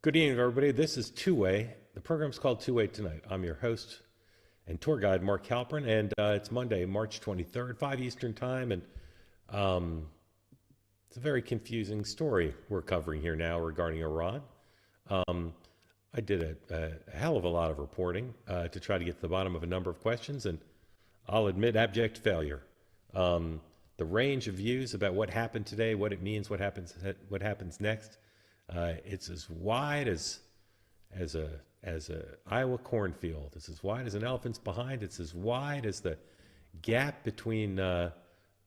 Good evening, everybody. This is Two Way. The program's called Two Way Tonight. I'm your host and tour guide, Mark Halperin, and it's Monday, March 23rd, 5 Eastern Time, and um, it's a very confusing story we're covering here now regarding Iran. Um, I did a hell of a lot of reporting to try to get to the bottom of a number of questions, and I'll admit abject failure. The range of views about what happened today, what it means, what happens next, it's as wide as a Iowa cornfield. It's as wide as an elephant's behind. It's as wide as the gap between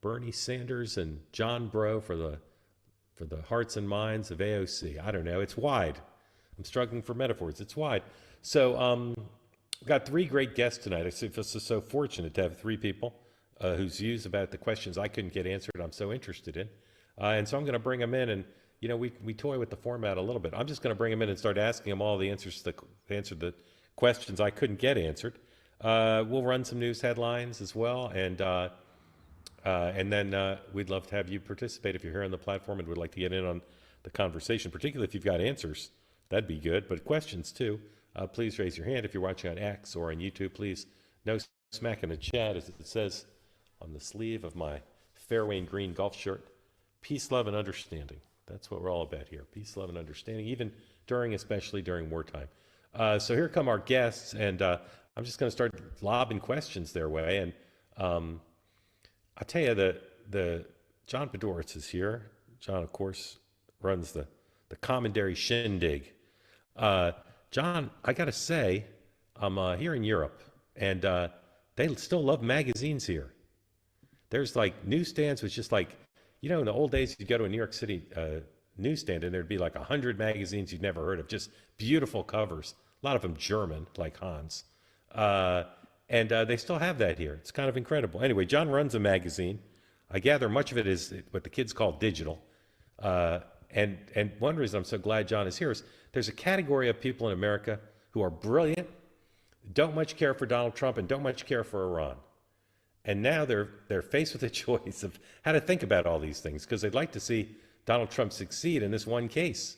Bernie Sanders and John Breaux for the hearts and minds of AOC. I don't know. It's wide. I'm struggling for metaphors. It's wide. So we've got three great guests tonight. I feel so fortunate to have three people whose views about the questions I couldn't get answered I'm so interested in. And so I'm going to bring them in, and we toy with the format a little bit. I'm just going to bring them in and start asking them all the answers to answer the questions I couldn't get answered. We'll run some news headlines as well, and then we'd love to have you participate if you're here on the platform and would like to get in on the conversation, particularly if you've got answers. That'd be good, but questions too. Please raise your hand if you're watching on X or on YouTube. Please, no smack in the chat, as it says on the sleeve of my fairway and green golf shirt. Peace, love, and understanding. That's what we're all about here. Peace, love, and understanding, even especially during wartime. So here come our guests, and I'm just going to start lobbing questions their way. And I'll tell you, the John Podhoretz is here. John, of course, runs the Commandery Shindig. John, I got to say, I'm here in Europe, and they still love magazines here. There's like newsstands with just like, in the old days, you'd go to a New York City newsstand and there'd be like 100 magazines you'd never heard of, just beautiful covers, a lot of them German, like Hans. And they still have that here. It's kind of incredible. Anyway, John runs a magazine. I gather much of it is what the kids call digital. And one reason I'm so glad John is here is there's a category of people in America who are brilliant, don't much care for Donald Trump, and don't much care for Iran. And now they're faced with a choice of how to think about all these things, because they'd like to see Donald Trump succeed in this one case.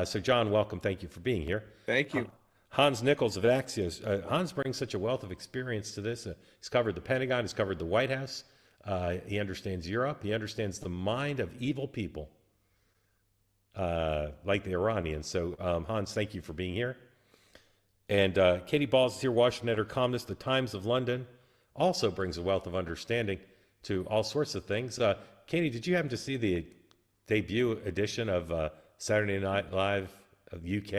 So John, welcome. Thank you for being here. Thank you. Hans Nichols of Axios. Hans brings such a wealth of experience to this. He's covered the Pentagon. He's covered the White House. He understands Europe. He understands the mind of evil people like the Iranians. So Hans, thank you for being here. And Katy Balls is here, Washington editor, columnist, The Times of London. Also brings a wealth of understanding to all sorts of things. Katie, did you happen to see the debut edition of Saturday Night Live of UK?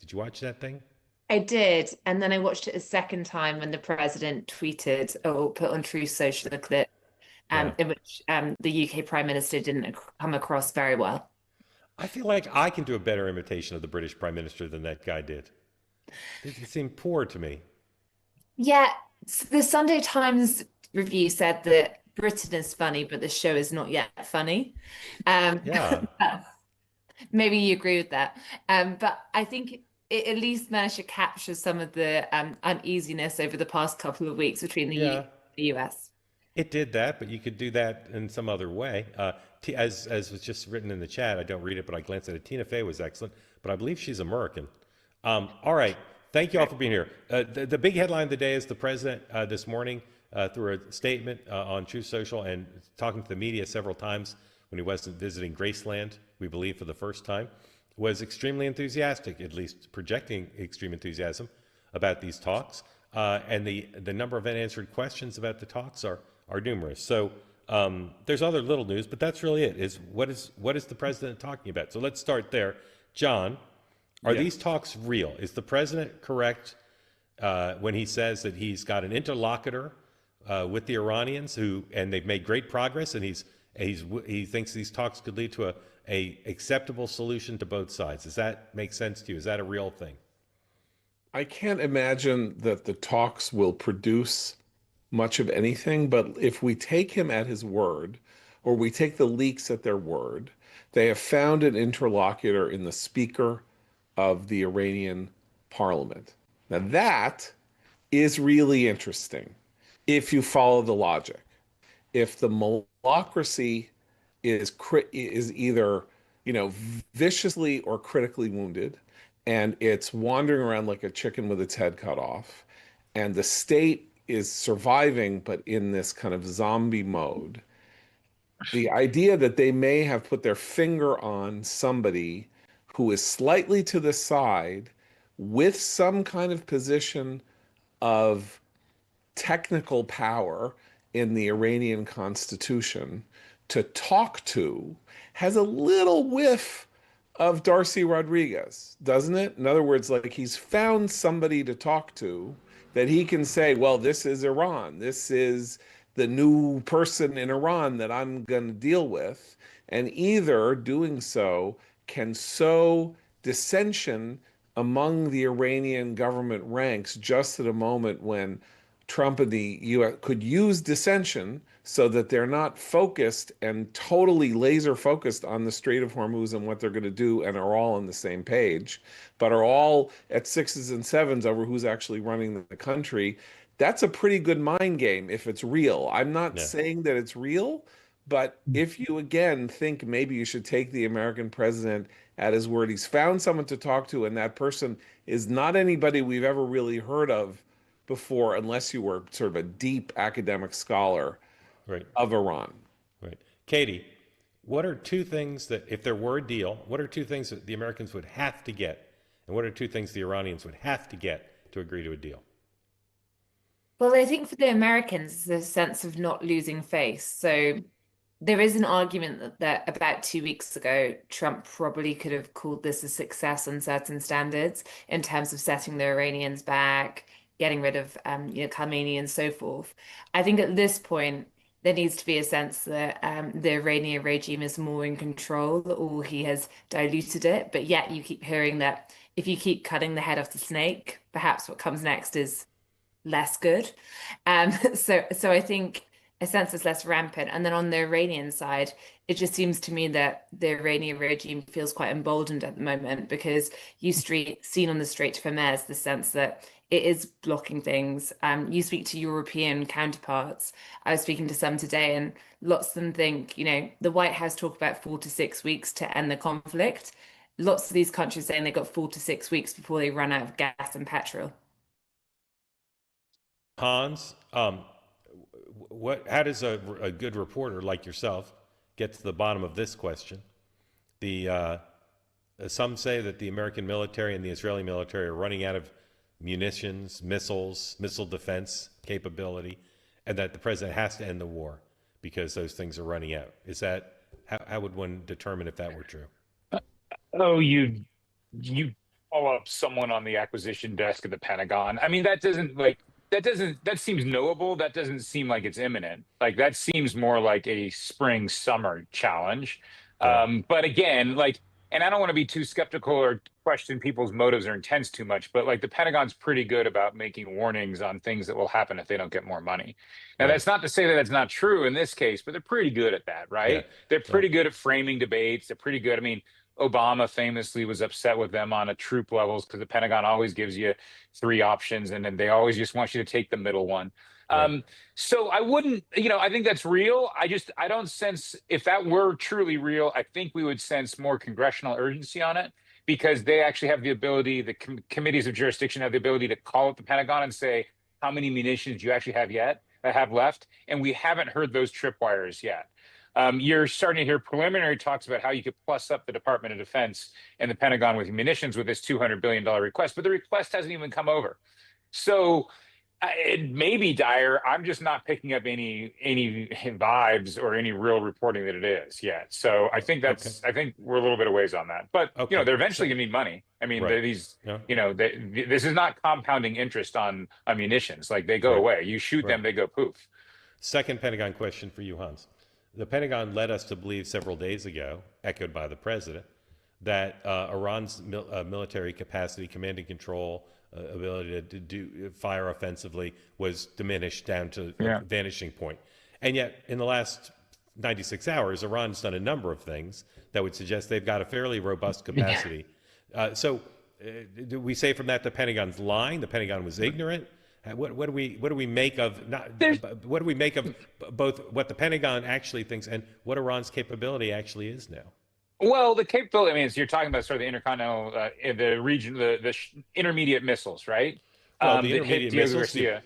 Did you watch that thing? I did, and then I watched it a second time when the president tweeted or put on True Social a clip in which the UK Prime Minister didn't come across very well. I feel like I can do a better imitation of the British Prime Minister than that guy did. It seemed poor to me. Yeah, the Sunday Times review said that Britain is funny, but the show is not yet funny. Yeah. Maybe you agree with that. But I think it at least managed to capture some of the uneasiness over the past couple of weeks between the UK and the US. It did that, but you could do that in some other way. As was just written in the chat, I don't read it, but I glanced at it. Tina Fey was excellent, but I believe she's American. All right. Thank you all for being here. The big headline of the day is the president this morning through a statement on Truth Social and talking to the media several times when he wasn't visiting Graceland, we believe for the first time, was extremely enthusiastic, at least projecting extreme enthusiasm about these talks. And the number of unanswered questions about the talks are numerous. So there's other little news, but that's really it, is what is the president talking about? So let's start there. John, are these talks real? Is the president correct when he says that he's got an interlocutor with the Iranians and they've made great progress, and he thinks these talks could lead to a acceptable solution to both sides? Does that make sense to you? Is that a real thing? I can't imagine that the talks will produce much of anything, but if we take him at his word, or we take the leaks at their word, they have found an interlocutor in the speaker of the Iranian parliament. Now that is really interesting if you follow the logic. If the malocracy is either viciously or critically wounded, and it's wandering around like a chicken with its head cut off. And the state is surviving, but in this kind of zombie mode. The idea that they may have put their finger on somebody who is slightly to the side with some kind of position of technical power in the Iranian constitution to talk to has a little whiff of Darcy Rodriguez, doesn't it? In other words, like he's found somebody to talk to that he can say, well, this is Iran. This is the new person in Iran that I'm going to deal with. And either doing so can sow dissension among the Iranian government ranks just at a moment when Trump and the US could use dissension so that they're not focused and totally laser focused on the Strait of Hormuz and what they're going to do and are all on the same page, but are all at sixes and sevens over who's actually running the country. That's a pretty good mind game if it's real. I'm not saying that it's real, but if you again think maybe you should take the American president at his word, he's found someone to talk to, and that person is not anybody we've ever really heard of before, unless you were sort of a deep academic scholar of Iran. Right. Katy, what are two things that, if there were a deal, what are two things that the Americans would have to get, and what are two things the Iranians would have to get to agree to a deal? Well, I think for the Americans, the sense of not losing face. So there is an argument that about 2 weeks ago, Trump probably could have called this a success on certain standards in terms of setting the Iranians back, getting rid of Khamenei and so forth. I think at this point, there needs to be a sense that the Iranian regime is more in control, or he has diluted it. But yet you keep hearing that if you keep cutting the head off the snake, perhaps what comes next is less good. So I think a sense is less rampant. And then on the Iranian side, it just seems to me that the Iranian regime feels quite emboldened at the moment because seen on the Strait of Hormuz the sense that it is blocking things. You speak to European counterparts. I was speaking to some today, and lots of them think, the White House talk about 4 to 6 weeks to end the conflict. Lots of these countries saying they got 4 to 6 weeks before they run out of gas and petrol. Hans, how does a good reporter like yourself get to the bottom of this question? Some say that the American military and the Israeli military are running out of munitions, missiles, missile defense capability, and that the president has to end the war because those things are running out. Is that how would one determine if that were true? Oh, you call up someone on the acquisition desk at the Pentagon. I mean, that seems knowable. That doesn't seem like it's imminent. Like that seems more like a spring summer challenge. Yeah. But again, and I don't want to be too skeptical or question people's motives or intents too much, but the Pentagon's pretty good about making warnings on things that will happen if they don't get more money. Now, that's not to say that that's not true in this case, but they're pretty good at that, right? Yeah. They're pretty good at framing debates. They're pretty good. I mean, Obama famously was upset with them on a troop levels because the Pentagon always gives you 3 options and then they always just want you to take the middle one. Right. So I wouldn't, I think that's real. I don't sense, if that were truly real, I think we would sense more congressional urgency on it because they actually have the ability, the committees of jurisdiction have the ability to call up the Pentagon and say, how many munitions do you actually have left? And we haven't heard those tripwires yet. You're starting to hear preliminary talks about how you could plus up the Department of Defense and the Pentagon with munitions with this $200 billion request, but the request hasn't even come over. So it may be dire. I'm just not picking up any vibes or any real reporting that it is yet. So I think I think we're a little bit of ways on that. But they're eventually going to need money. I mean, this is not compounding interest on munitions. Like they go away. You shoot them, they go poof. Second Pentagon question for you, Hans. The Pentagon led us to believe several days ago, echoed by the president, that Iran's military capacity, command and control, ability to fire offensively was diminished down to a vanishing point. And yet, in the last 96 hours, Iran's done a number of things that would suggest they've got a fairly robust capacity. So do we say from that the Pentagon's lying? The Pentagon was ignorant? What do we make of both what the Pentagon actually thinks and what Iran's capability actually is now? Well, the capability, I mean, you're talking about sort of the intercontinental, in the region, the intermediate missiles, right? Well, the That hit intermediate Diego missiles, Garcia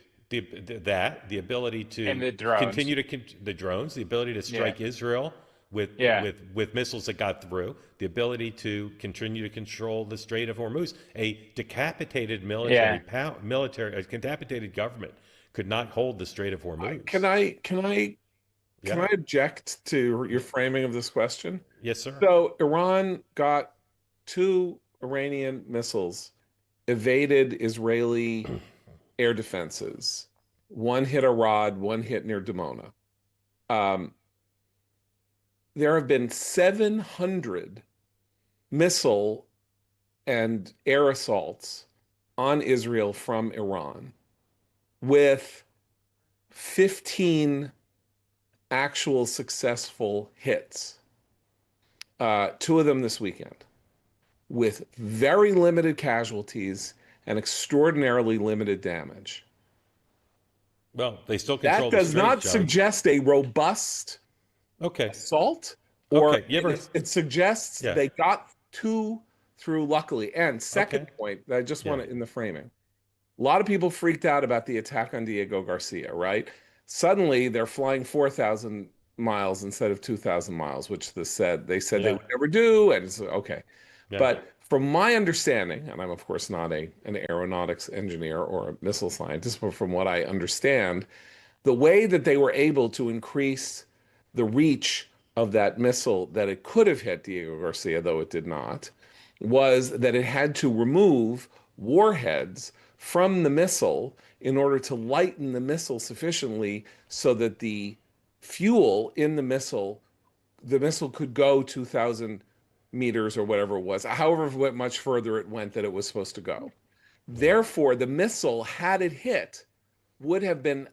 the ability and to the drones. continue to the drones, the ability to Yeah. strike Israel with Yeah. with missiles that got through, the ability to continue to control the Strait of Hormuz. A decapitated Yeah. a decapitated government could not hold the Strait of Hormuz. Can I Yeah. object to your framing of this question? Yes, sir. So Iran got 2 Iranian missiles, evaded Israeli air defenses. One hit Arad, one hit near Dimona. There have been 700 missile and air assaults on Israel from Iran, with 15 actual successful hits. 2 of them this weekend, with very limited casualties and extraordinarily limited damage. Well, they still control That the does Strait, not John. suggest a robust Okay. assault, or Okay, you ever- it suggests Yeah. they got 2 through luckily. And second Okay. point that I just want Yeah. to, in the framing, a lot of people freaked out about the attack on Diego Garcia, right? Suddenly they're flying 4,000 miles instead of 2,000 miles, which they said they Yeah. would never do. And it's okay. Yeah. But from my understanding, and I'm of course not an aeronautics engineer or a missile scientist, but from what I understand, the way that they were able to increase the reach of that missile, that it could have hit Diego Garcia, though it did not, was that it had to remove warheads from the missile in order to lighten the missile sufficiently so that the fuel in the missile could go 2,000 meters or whatever it was, however much further it went that it was supposed to go. Therefore, the missile, had it hit, would have been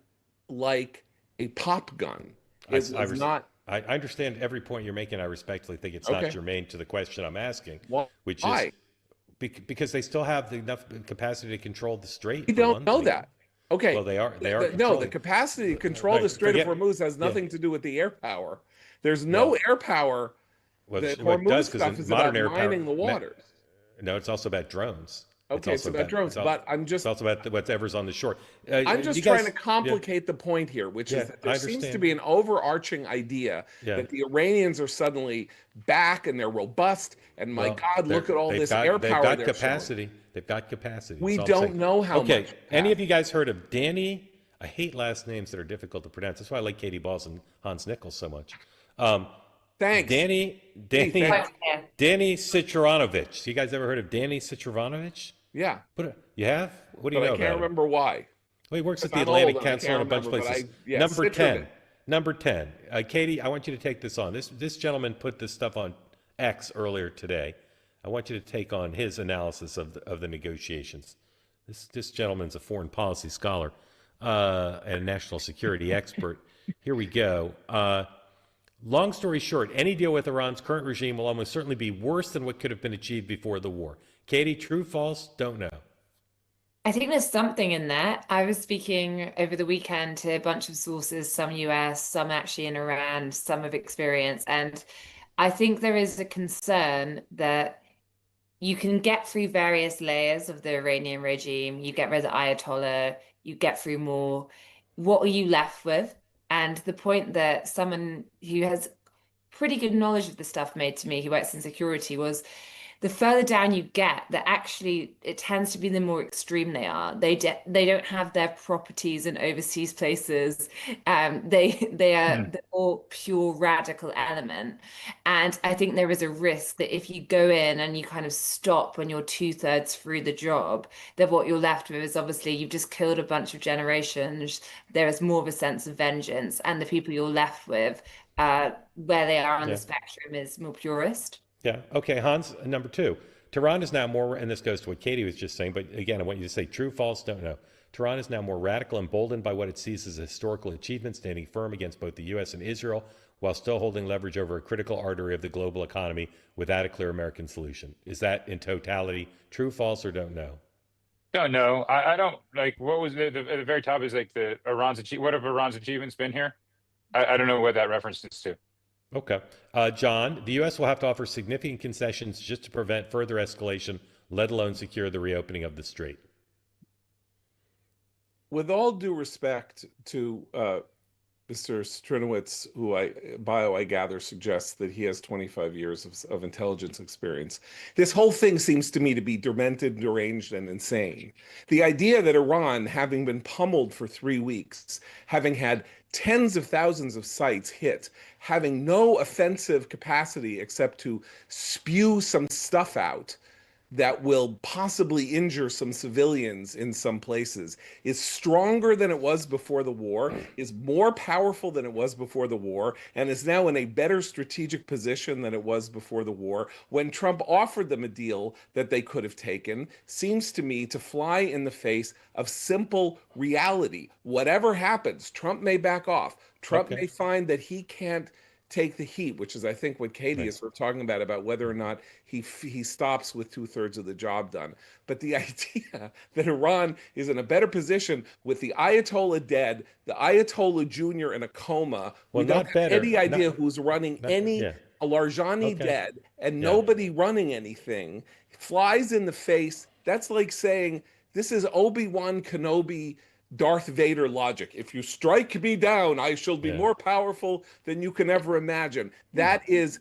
like a pop gun. It was not. I understand every point you're making. I respectfully think it's Okay. not germane to the question I'm asking, Why? which is because they still have enough capacity to control the strait. We for don't one know thing. that. Okay. Well, they are. No, the controlling- capacity to control Right, the Strait of forget- Hormuz has nothing to do with the air power. There's no air power. Well, The it Hormuz does, 'cause stuff in is modern about air power- mining the waters. No, it's also about drones. Okay, it's about drones, but it's also about whatever's on the shore. I'm just you trying guys- to complicate the point here, which Yeah, is that there I seems to understand. be an overarching idea Yeah. that the Iranians are suddenly back and they're robust, and my Well, God, look at all they've this got- air they've power got they're capacity. They've got capacity. We That's all I'm don't saying. know how Okay, much any of you guys heard of Danny? I hate last names that are difficult to pronounce. That's why I like Katy Balls and Hans Nichols so much. Thanks. Danny thanks. Yeah. Danny Sitranovich. You guys ever heard of Danny Sitranovich? Yeah, You have? What do you but know I can't about him? remember why. Well, he works at the I'm Atlantic old and I Council can't and a bunch of remember, but places. yeah, Number Citroen. 10. Number 10. Katie, I want you to take this on. This gentleman put this stuff on X earlier today. I want you to take on his analysis of the negotiations. This gentleman's a foreign policy scholar and a national security expert. Here we go. Long story short, any deal with Iran's current regime will almost certainly be worse than what could have been achieved before the war. Katie, true, false? Don't know. I think there's something in that. I was speaking over the weekend to a bunch of sources, some US, some actually in Iran, some of experience. And I think there is a concern that you can get through various layers of the Iranian regime. You get rid of the Ayatollah, you get through more. What are you left with? And the point that someone who has pretty good knowledge of the stuff made to me, who works in security, was the further down you get, that actually it tends to be the more extreme they are. They don't have their properties in overseas places. They are the more pure radical element. And I think there is a risk that if you go in and you kind of stop when you're 2/3 through the job, that what you're left with is obviously you've just killed a bunch of generations. There is more of a sense of vengeance, and the people you're left with, where they are on the spectrum, is more purist. Yeah. Okay, Hans, number 2. Tehran is now more, and this goes to what Katie was just saying, but again, I want you to say true, false, don't know. Tehran is now more radical, emboldened by what it sees as a historical achievement, standing firm against both the U.S. and Israel, while still holding leverage over a critical artery of the global economy without a clear American solution. Is that in totality true, false, or don't know? Don't know. I don't like what was at the very top is like what have Iran's achievements been here? I don't know what that reference is to. Okay. John, the U.S. will have to offer significant concessions just to prevent further escalation, let alone secure the reopening of the strait. With all due respect to Mr. Strinowitz, who I gather suggests that he has 25 years of intelligence experience. This whole thing seems to me to be demented, deranged, and insane. The idea that Iran, having been pummeled for 3 weeks, having had tens of thousands of sites hit, having no offensive capacity except to spew some stuff out that will possibly injure some civilians in some places, is stronger than it was before the war, is more powerful than it was before the war, and is now in a better strategic position than it was before the war, when Trump offered them a deal that they could have taken, seems to me to fly in the face of simple reality. Whatever happens, Trump may back off. Trump may find that he can't take the heat, which is, I think, what Katie is sort of talking about whether or not he stops with 2/3 of the job done. But the idea that Iran is in a better position with the Ayatollah dead, the Ayatollah Jr. in a coma, we don't have any idea who's running Al-Arjani dead, and nobody running anything, flies in the face. That's like saying, this is Obi-Wan Kenobi Darth Vader logic. If you strike me down, I shall be more powerful than you can ever imagine. That is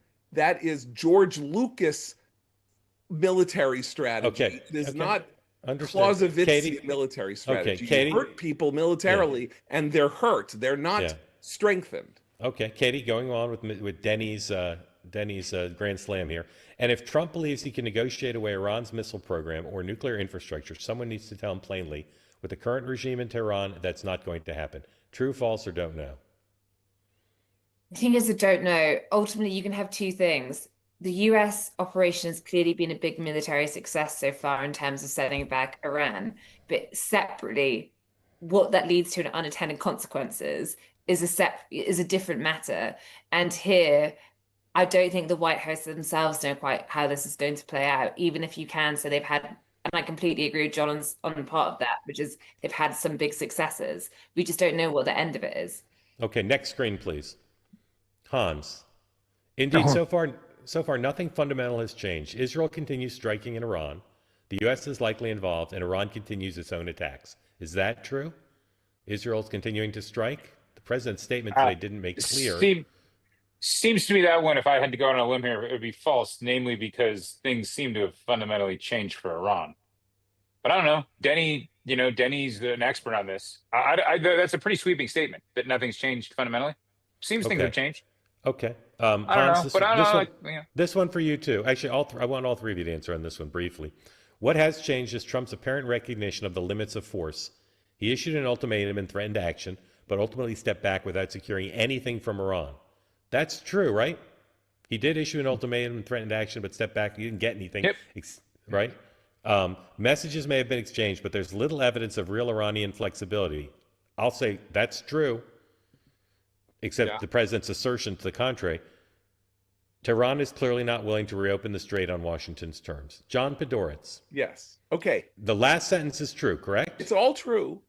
George Lucas military strategy. It is not Clausewitz military strategy. You hurt people militarily, and they're hurt. They're not strengthened. Okay, Katie, going on with Denny's Grand Slam here. And if Trump believes he can negotiate away Iran's missile program or nuclear infrastructure, someone needs to tell him plainly, with the current regime in Tehran, that's not going to happen. True, false, or don't know? The thing is, I don't know. Ultimately, you can have two things. The US operation has clearly been a big military success so far in terms of setting back Iran. But separately, what that leads to in unintended consequences is a different matter. And here, I don't think the White House themselves know quite how this is going to play out, even if you can. So they've had, and I completely agree with John on part of that, which is they've had some big successes. We just don't know what the end of it is. Okay, next screen, please. Hans. Indeed, so far, nothing fundamental has changed. Israel continues striking in Iran. The U.S. is likely involved, and Iran continues its own attacks. Is that true? Israel's continuing to strike? The president's statement today didn't make clear. Seems to me that one, if I had to go on a limb here, it would be false, namely because things seem to have fundamentally changed for Iran. But I don't know. Denny's an expert on this. That's a pretty sweeping statement that nothing's changed fundamentally. Seems things have changed. Okay. I don't know, but I don't know. This one for you too. Actually, I want all three of you to answer on this one briefly. What has changed is Trump's apparent recognition of the limits of force. He issued an ultimatum and threatened action, but ultimately stepped back without securing anything from Iran. That's true, right? He did issue an ultimatum and threatened action, but stepped back. He didn't get anything, right? Messages may have been exchanged, but there's little evidence of real Iranian flexibility. I'll say that's true, except the president's assertion to the contrary. Tehran is clearly not willing to reopen the strait on Washington's terms. John Podhoretz. Yes. Okay. The last sentence is true, correct? It's all true,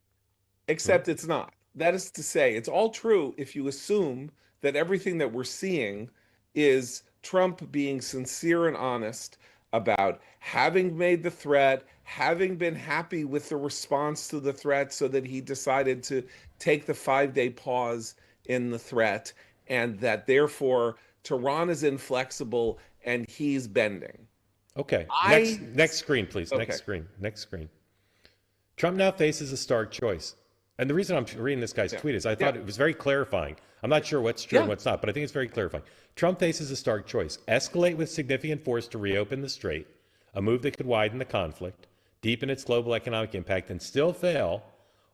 except it's not. That is to say, it's all true if you assume that everything that we're seeing is Trump being sincere and honest about having made the threat, having been happy with the response to the threat so that he decided to take the 5-day pause in the threat, and that therefore Tehran is inflexible and he's bending. Okay. Next screen, please. Okay. Next screen. Trump now faces a stark choice. And the reason I'm reading this guy's tweet is I thought it was very clarifying. I'm not sure what's true and what's not, but I think it's very clarifying. Trump faces a stark choice. Escalate with significant force to reopen the strait, a move that could widen the conflict, deepen its global economic impact, and still fail,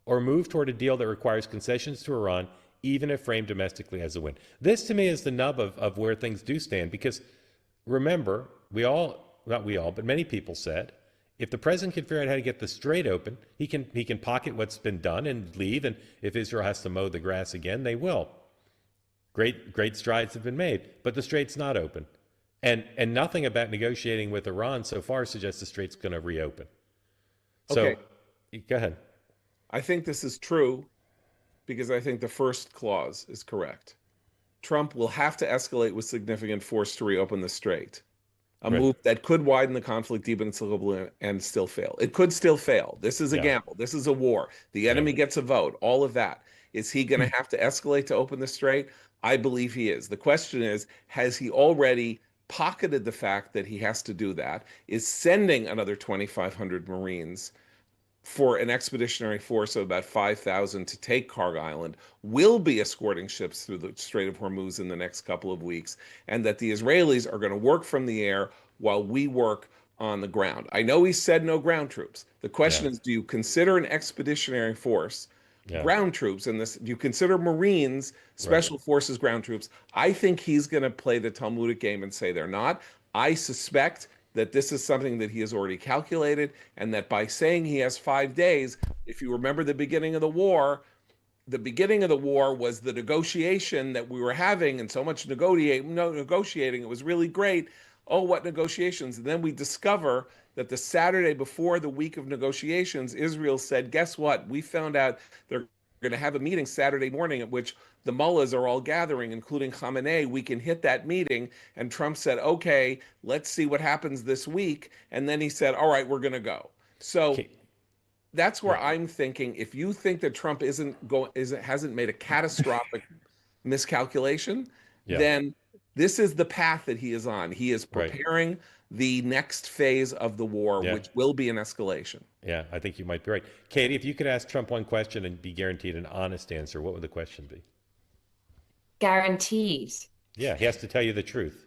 or move toward a deal that requires concessions to Iran, even if framed domestically as a win. This, to me, is the nub of where things do stand, because remember, but many people said, if the president can figure out how to get the strait open, he can pocket what's been done and leave, and if Israel has to mow the grass again, they will. Great strides have been made, but the strait's not open. And nothing about negotiating with Iran so far suggests the strait's going to reopen. So, go ahead. I think this is true because I think the first clause is correct. Trump will have to escalate with significant force to reopen the strait. A Right. move that could widen the conflict deep and still fail. It could still fail. This is a Yeah. gamble. This is a war. The enemy gets a vote. All of that. Is he going to have to escalate to open the strait? I believe he is. The question is, has he already pocketed the fact that he has to do that? Is sending another 2,500 Marines for an expeditionary force of about 5,000 to take Karg Island, will be escorting ships through the Strait of Hormuz in the next couple of weeks, and that the Israelis are going to work from the air while we work on the ground. I know he said no ground troops. The question is, do you consider an expeditionary force ground troops? And this, do you consider Marines, special forces ground troops? I think he's going to play the Talmudic game and say they're not. I suspect that this is something that he has already calculated, and that by saying he has 5 days, if you remember the beginning of the war was the negotiation that we were having, and so much negotiating, it was really great. Oh, what negotiations? And then we discover that the Saturday before the week of negotiations, Israel said, guess what? We found out they're going to have a meeting Saturday morning at which the mullahs are all gathering, including Khamenei. We can hit that meeting. And Trump said, okay, let's see what happens this week. And then he said, all right, we're going to go. So that's where I'm thinking, if you think that Trump hasn't made a catastrophic miscalculation, then this is the path that he is on. He is preparing the next phase of the war, which will be an escalation. Yeah, I think you might be right. Katie, if you could ask Trump one question and be guaranteed an honest answer, what would the question be? Guaranteed. Yeah, he has to tell you the truth.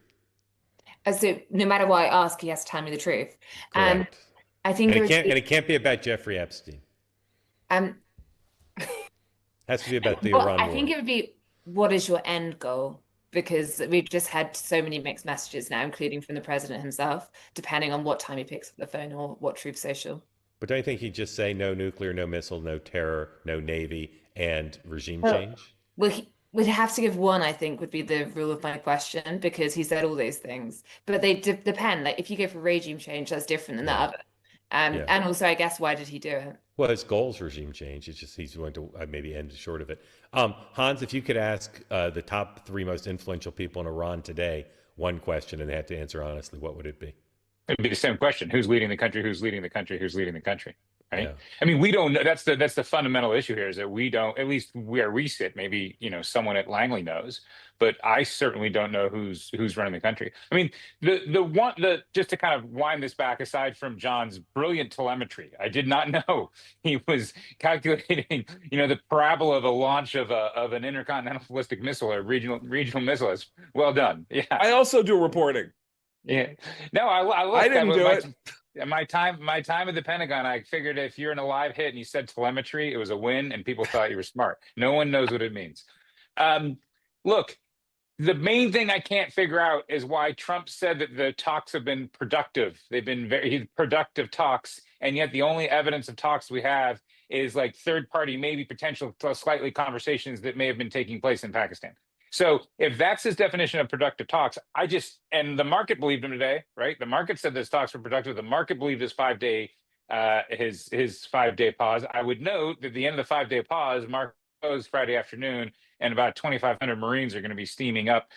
So no matter what I ask, he has to tell me the truth. Correct. I think it can't be about Jeffrey Epstein. Has to be about the Iran war. I think it would be, what is your end goal? Because we've just had so many mixed messages now, including from the president himself, depending on what time he picks up the phone or what Truth Social. But don't you think he'd just say no nuclear, no missile, no terror, no Navy, and regime change? Well, we'd have to give one, I think, would be the rule of my question, because he said all those things. But they depend. Like, if you go for regime change, that's different than the other. And also, I guess, why did he do it? Well, his goal's regime change. It's just he's going to maybe end short of it. Hans, if you could ask the top 3 most influential people in Iran today one question and they had to answer honestly, what would it be? It'd be the same question: who's leading the country? Who's leading the country? Who's leading the country? Right. Yeah. I mean, we don't know. That's the fundamental issue here, is that we don't, at least where we sit. Maybe someone at Langley knows, but I certainly don't know who's running the country. I mean, just to kind of wind this back, aside from John's brilliant telemetry, I did not know he was calculating the parabola of a launch of an intercontinental ballistic missile or regional missile. Well done. Yeah. I also do reporting. Yeah. No, I didn't do it. My time at the Pentagon, I figured if you're in a live hit and you said telemetry, it was a win, and people thought you were smart. No one knows what it means. Look, the main thing I can't figure out is why Trump said that the talks have been productive. They've been very productive talks, and yet the only evidence of talks we have is like third-party, maybe potential slightly conversations that may have been taking place in Pakistan. So if that's his definition of productive talks, and the market believed him today, right? The market said those talks were productive. The market believed his 5-day his 5-day pause. I would note that at the end of the 5-day pause, market closed Friday afternoon, and about 2,500 Marines are going to be steaming up,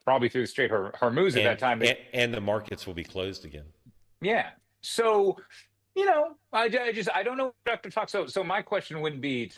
probably through the Strait of Hormuz at that time. And the markets will be closed again. Yeah. So, I don't know productive talks. So my question wouldn't be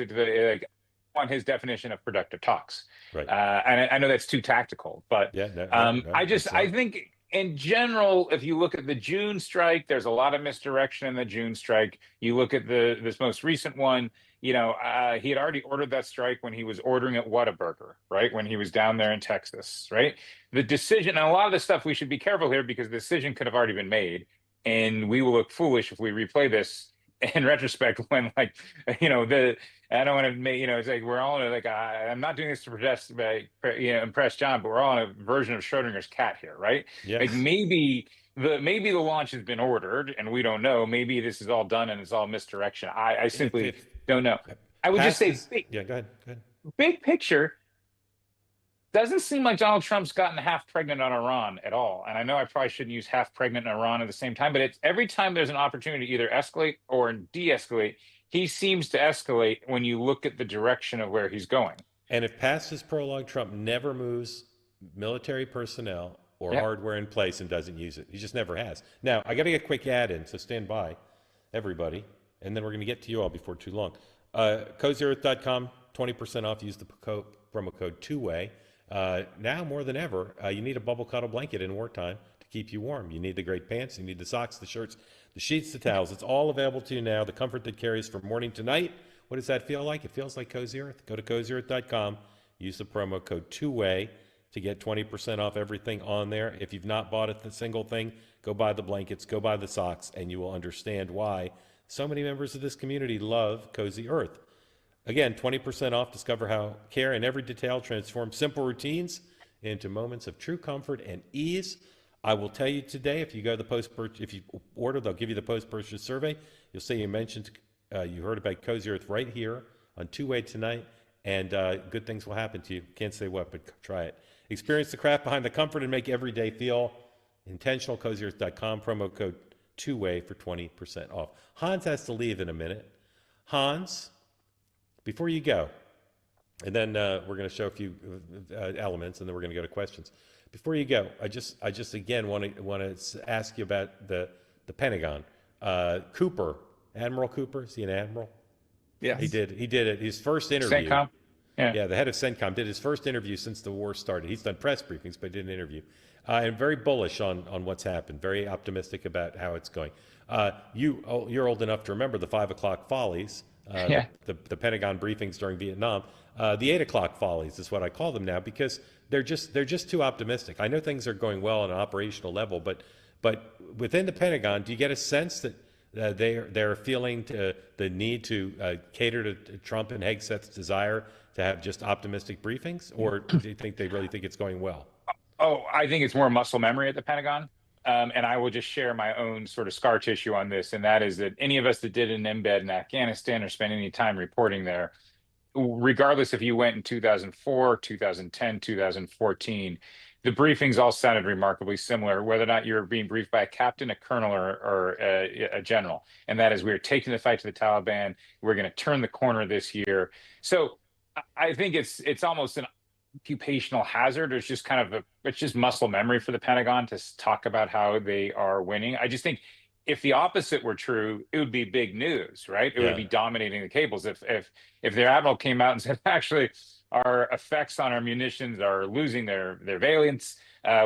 on his definition of productive talks. Right. And I know that's too tactical, but I think in general, if you look at the June strike, there's a lot of misdirection in the June strike. You look at this most recent one, he had already ordered that strike when he was ordering at Whataburger, right? When he was down there in Texas, right? The decision, and a lot of this stuff, we should be careful here because the decision could have already been made, and we will look foolish if we replay this in retrospect when I don't want to make, it's like we're all I'm not doing this to impress John, but we're all in a version of Schrodinger's cat here, right? Yeah. Like maybe the launch has been ordered and we don't know. Maybe this is all done and it's all misdirection. I simply don't know. I would just say, go ahead. Big picture, doesn't seem like Donald Trump's gotten half pregnant on Iran at all. And I know I probably shouldn't use half pregnant in Iran at the same time, but it's every time there's an opportunity to either escalate or de-escalate, he seems to escalate when you look at the direction of where he's going. And if past his prologue, Trump never moves military personnel or hardware in place and doesn't use it. He just never has. Now, I got to get a quick ad in, so stand by, everybody. And then we're going to get to you all before too long. CozyEarth.com, 20% off. Use the promo code TWOWAY. Now more than ever, you need a bubble cuddle blanket in wartime to keep you warm. You need the great pants, you need the socks, the shirts, the sheets, the towels. It's all available to you now. The comfort that carries from morning to night. What does that feel like? It feels like Cozy Earth. Go to CozyEarth.com. Use the promo code TWOWAY to get 20% off everything on there. If you've not bought a single thing, go buy the blankets, go buy the socks, and you will understand why so many members of this community love Cozy Earth. Again, 20% off. Discover how care in every detail transforms simple routines into moments of true comfort and ease. I will tell you today, if you go to the if you order, they'll give you the post-purchase survey. You'll see you mentioned, you heard about Cozy Earth right here on Two-Way tonight, and good things will happen to you. Can't say what, but try it. Experience the craft behind the comfort and make every day feel intentional. CozyEarth.com, promo code Two-Way for 20% off. Hans has to leave in a minute. Hans, before you go, and then we're going to show a few elements, and then we're going to go to questions. Before you go, I just again want to ask you about the Pentagon. Cooper, Admiral Cooper, is he an admiral? Yes. He did it. His first interview. CENTCOM? Yeah, the head of CENTCOM did his first interview since the war started. He's done press briefings, but did an interview. And very bullish on what's happened, very optimistic about how it's going. You're old enough to remember the 5 o'clock follies, the Pentagon briefings during Vietnam. The 8 o'clock follies is what I call them now, because they're just too optimistic. I know things are going well on an operational level, but within the Pentagon, do you get a sense that they're feeling the need to cater to Trump and Hegseth's desire to have just optimistic briefings, or do you think they really think it's going well? Oh, I think it's more muscle memory at the Pentagon. And I will just share my own sort of scar tissue on this. And that is that any of us that did an embed in Afghanistan or spent any time reporting there, regardless if you went in 2004, 2010, 2014, the briefings all sounded remarkably similar, whether or not you're being briefed by a captain, a colonel, or a general. And that is, we're taking the fight to the Taliban. We're going to turn the corner this year. So I think it's almost an occupational hazard. It's just it's just muscle memory for the Pentagon to talk about how they are winning. I just think if the opposite were true, it would be big news, right? It would be dominating the cables. If their admiral came out and said, actually, our effects on our munitions are losing their valence.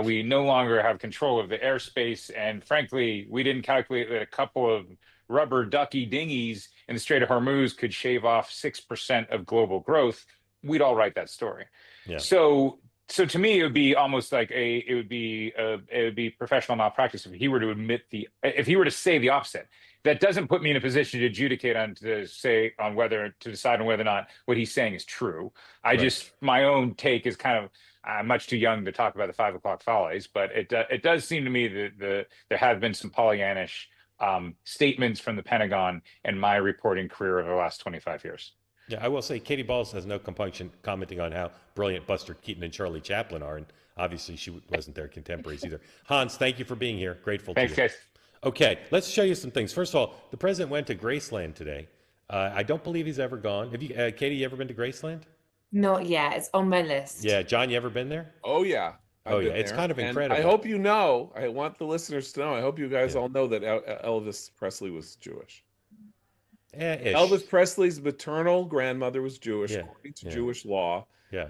We no longer have control of the airspace. And frankly, we didn't calculate that a couple of rubber ducky dinghies in the Strait of Hormuz could shave off 6% of global growth. We'd all write that story. Yeah. So to me, it would be almost like it would be professional malpractice if he were to say the opposite. That doesn't put me in a position to adjudicate to decide on whether or not what he's saying is true. My own take is kind of, I'm much too young to talk about the 5 o'clock follies, but it does seem to me that there have been some Pollyannish statements from the Pentagon in my reporting career over the last 25 years. Yeah, I will say Katy Balls has no compunction commenting on how brilliant Buster Keaton and Charlie Chaplin are, and obviously she wasn't their contemporaries either. Hans, thank you for being here. Grateful Thanks, to you. Guys. Okay, let's show you some things. First of all, the president went to Graceland today. I don't believe he's ever gone. Have you, Katie, you ever been to Graceland? Not yet. It's on my list. Yeah, John, you ever been there? Oh, yeah. It's kind of incredible. And I hope you know, I want the listeners to know, I hope you guys all know that Elvis Presley was Jewish. Ish. Elvis Presley's maternal grandmother was Jewish, according to Jewish law. Yeah.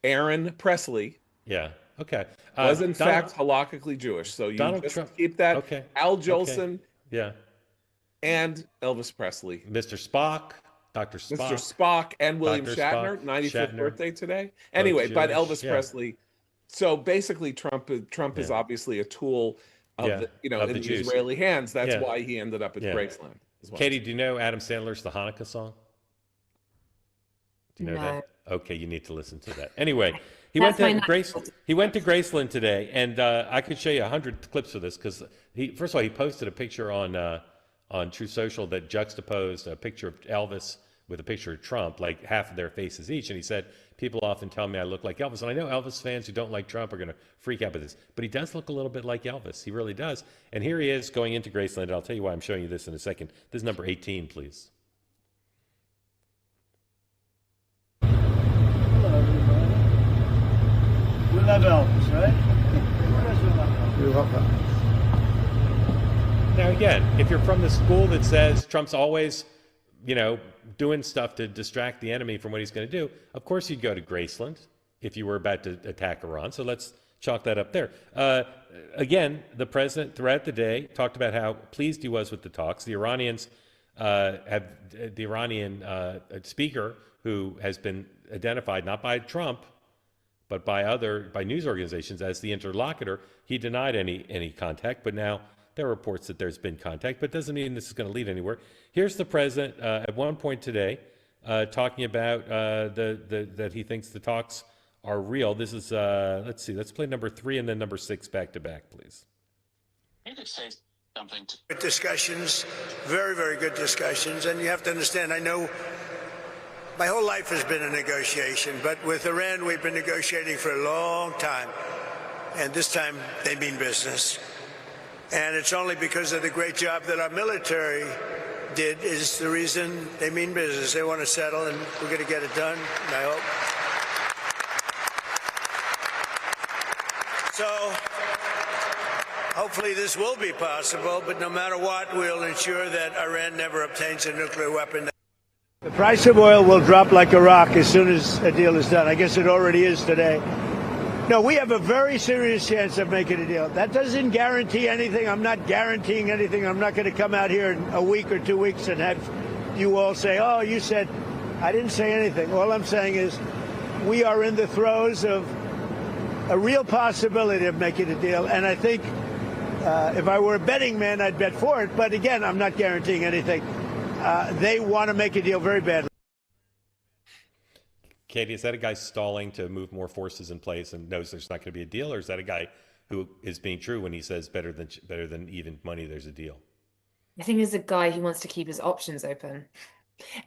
Aaron Presley. Yeah. Okay. Was in fact halakhically Jewish. So you Donald just Trump. Keep that. Okay. Al Jolson. Okay. Yeah. And Elvis Presley. Mr. Spock. Dr. Spock. Mr. Spock and William Dr. Shatner. Spock, 95th birthday today. Anyway, but Elvis Presley. So basically, Trump is obviously a tool of in the Jews. Israeli hands. That's why he ended up at Graceland. Katie, do you know Adam Sandler's The Hanukkah song? Do you know that? Okay, you need to listen to that. Anyway, he went to Graceland today, and I could show you 100 clips of this because first of all, he posted a picture on True Social that juxtaposed a picture of Elvis with a picture of Trump, like half of their faces each, and he said, "People often tell me I look like Elvis," and I know Elvis fans who don't like Trump are going to freak out by this, but he does look a little bit like Elvis. He really does. And here he is going into Graceland, and I'll tell you why I'm showing you this in a second. This is number 18, please. Hello, again, if you're from the school that says Trump's always, doing stuff to distract the enemy from what he's going to do, of course you'd go to Graceland if you were about to attack Iran. So let's chalk that up there. Again, the president throughout the day talked about how pleased he was with the talks. The Iranians have the Iranian speaker, who has been identified not by Trump but by news organizations as the interlocutor. He denied any contact, but now there are reports that there's been contact, but doesn't mean this is going to lead anywhere. Here's the president at one point today talking about that he thinks the talks are real. This is, let's see, let's play number 3 and then number 6 back to back, please. You could say something. Good discussions, very, very good discussions. And you have to understand, I know my whole life has been a negotiation, but with Iran, we've been negotiating for a long time. And this time they mean business. And it's only because of the great job that our military did is the reason they mean business. They want to settle, and we're going to get it done, and I hope. So hopefully this will be possible, but no matter what, we'll ensure that Iran never obtains a nuclear weapon. The price of oil will drop like a rock as soon as a deal is done. I guess it already is today. No, we have a very serious chance of making a deal. That doesn't guarantee anything. I'm not guaranteeing anything. I'm not going to come out here in a week or 2 weeks and have you all say, oh, you said. I didn't say anything. All I'm saying is we are in the throes of a real possibility of making a deal. And I think if I were a betting man, I'd bet for it. But again, I'm not guaranteeing anything. They want to make a deal very badly. Katie, is that a guy stalling to move more forces in place and knows there's not going to be a deal, or is that a guy who is being true when he says better than even money, there's a deal? I think there's a guy who wants to keep his options open.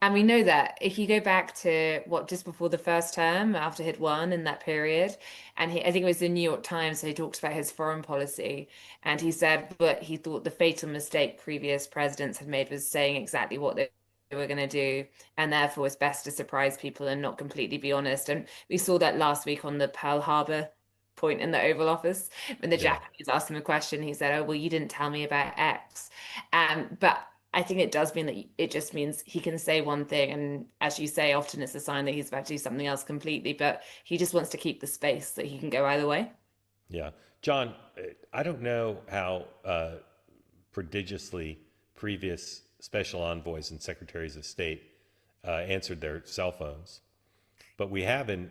And we know that if you go back to just before the first term, after he'd won in that period, and I think it was the New York Times, so he talked about his foreign policy, and he said, but he thought the fatal mistake previous presidents had made was saying exactly what they were going to do, and therefore it's best to surprise people and not completely be honest. And we saw that last week on the Pearl Harbor point in the Oval Office when the Japanese asked him a question. He said, oh, well, you didn't tell me about X. But I think it does mean that it just means he can say one thing, and as you say, often it's a sign that he's about to do something else completely, but he just wants to keep the space that he can go either way. Yeah. John, I don't know how prodigiously previous special envoys and secretaries of state answered their cell phones, but we have in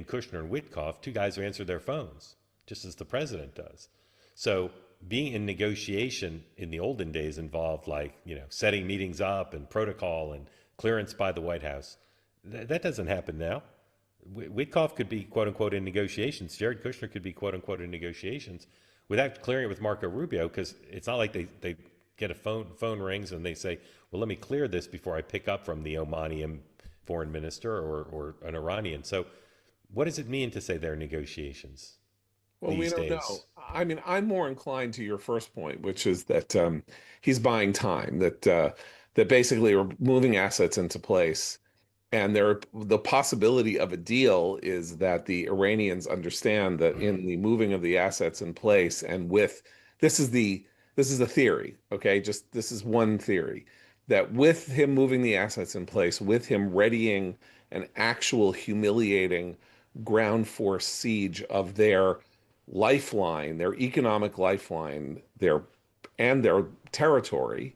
Kushner and Witkoff 2 guys who answer their phones, just as the president does. So being in negotiation in the olden days involved setting meetings up and protocol and clearance by the White House. That doesn't happen now. Witkoff could be quote unquote in negotiations. Jared Kushner could be quote unquote in negotiations without clearing it with Marco Rubio, because it's not like they get a phone rings and they say, well, let me clear this before I pick up from the Omani foreign minister or an Iranian. So what does it mean to say they're negotiations? Well, we don't know. I mean, I'm more inclined to your first point, which is that he's buying time, that basically are moving assets into place. And the possibility of a deal is that the Iranians understand that in the moving of the assets in place, and this is the theory, okay? Just this is one theory, that with him moving the assets in place, with him readying an actual humiliating ground force siege of their lifeline, their economic lifeline, their territory,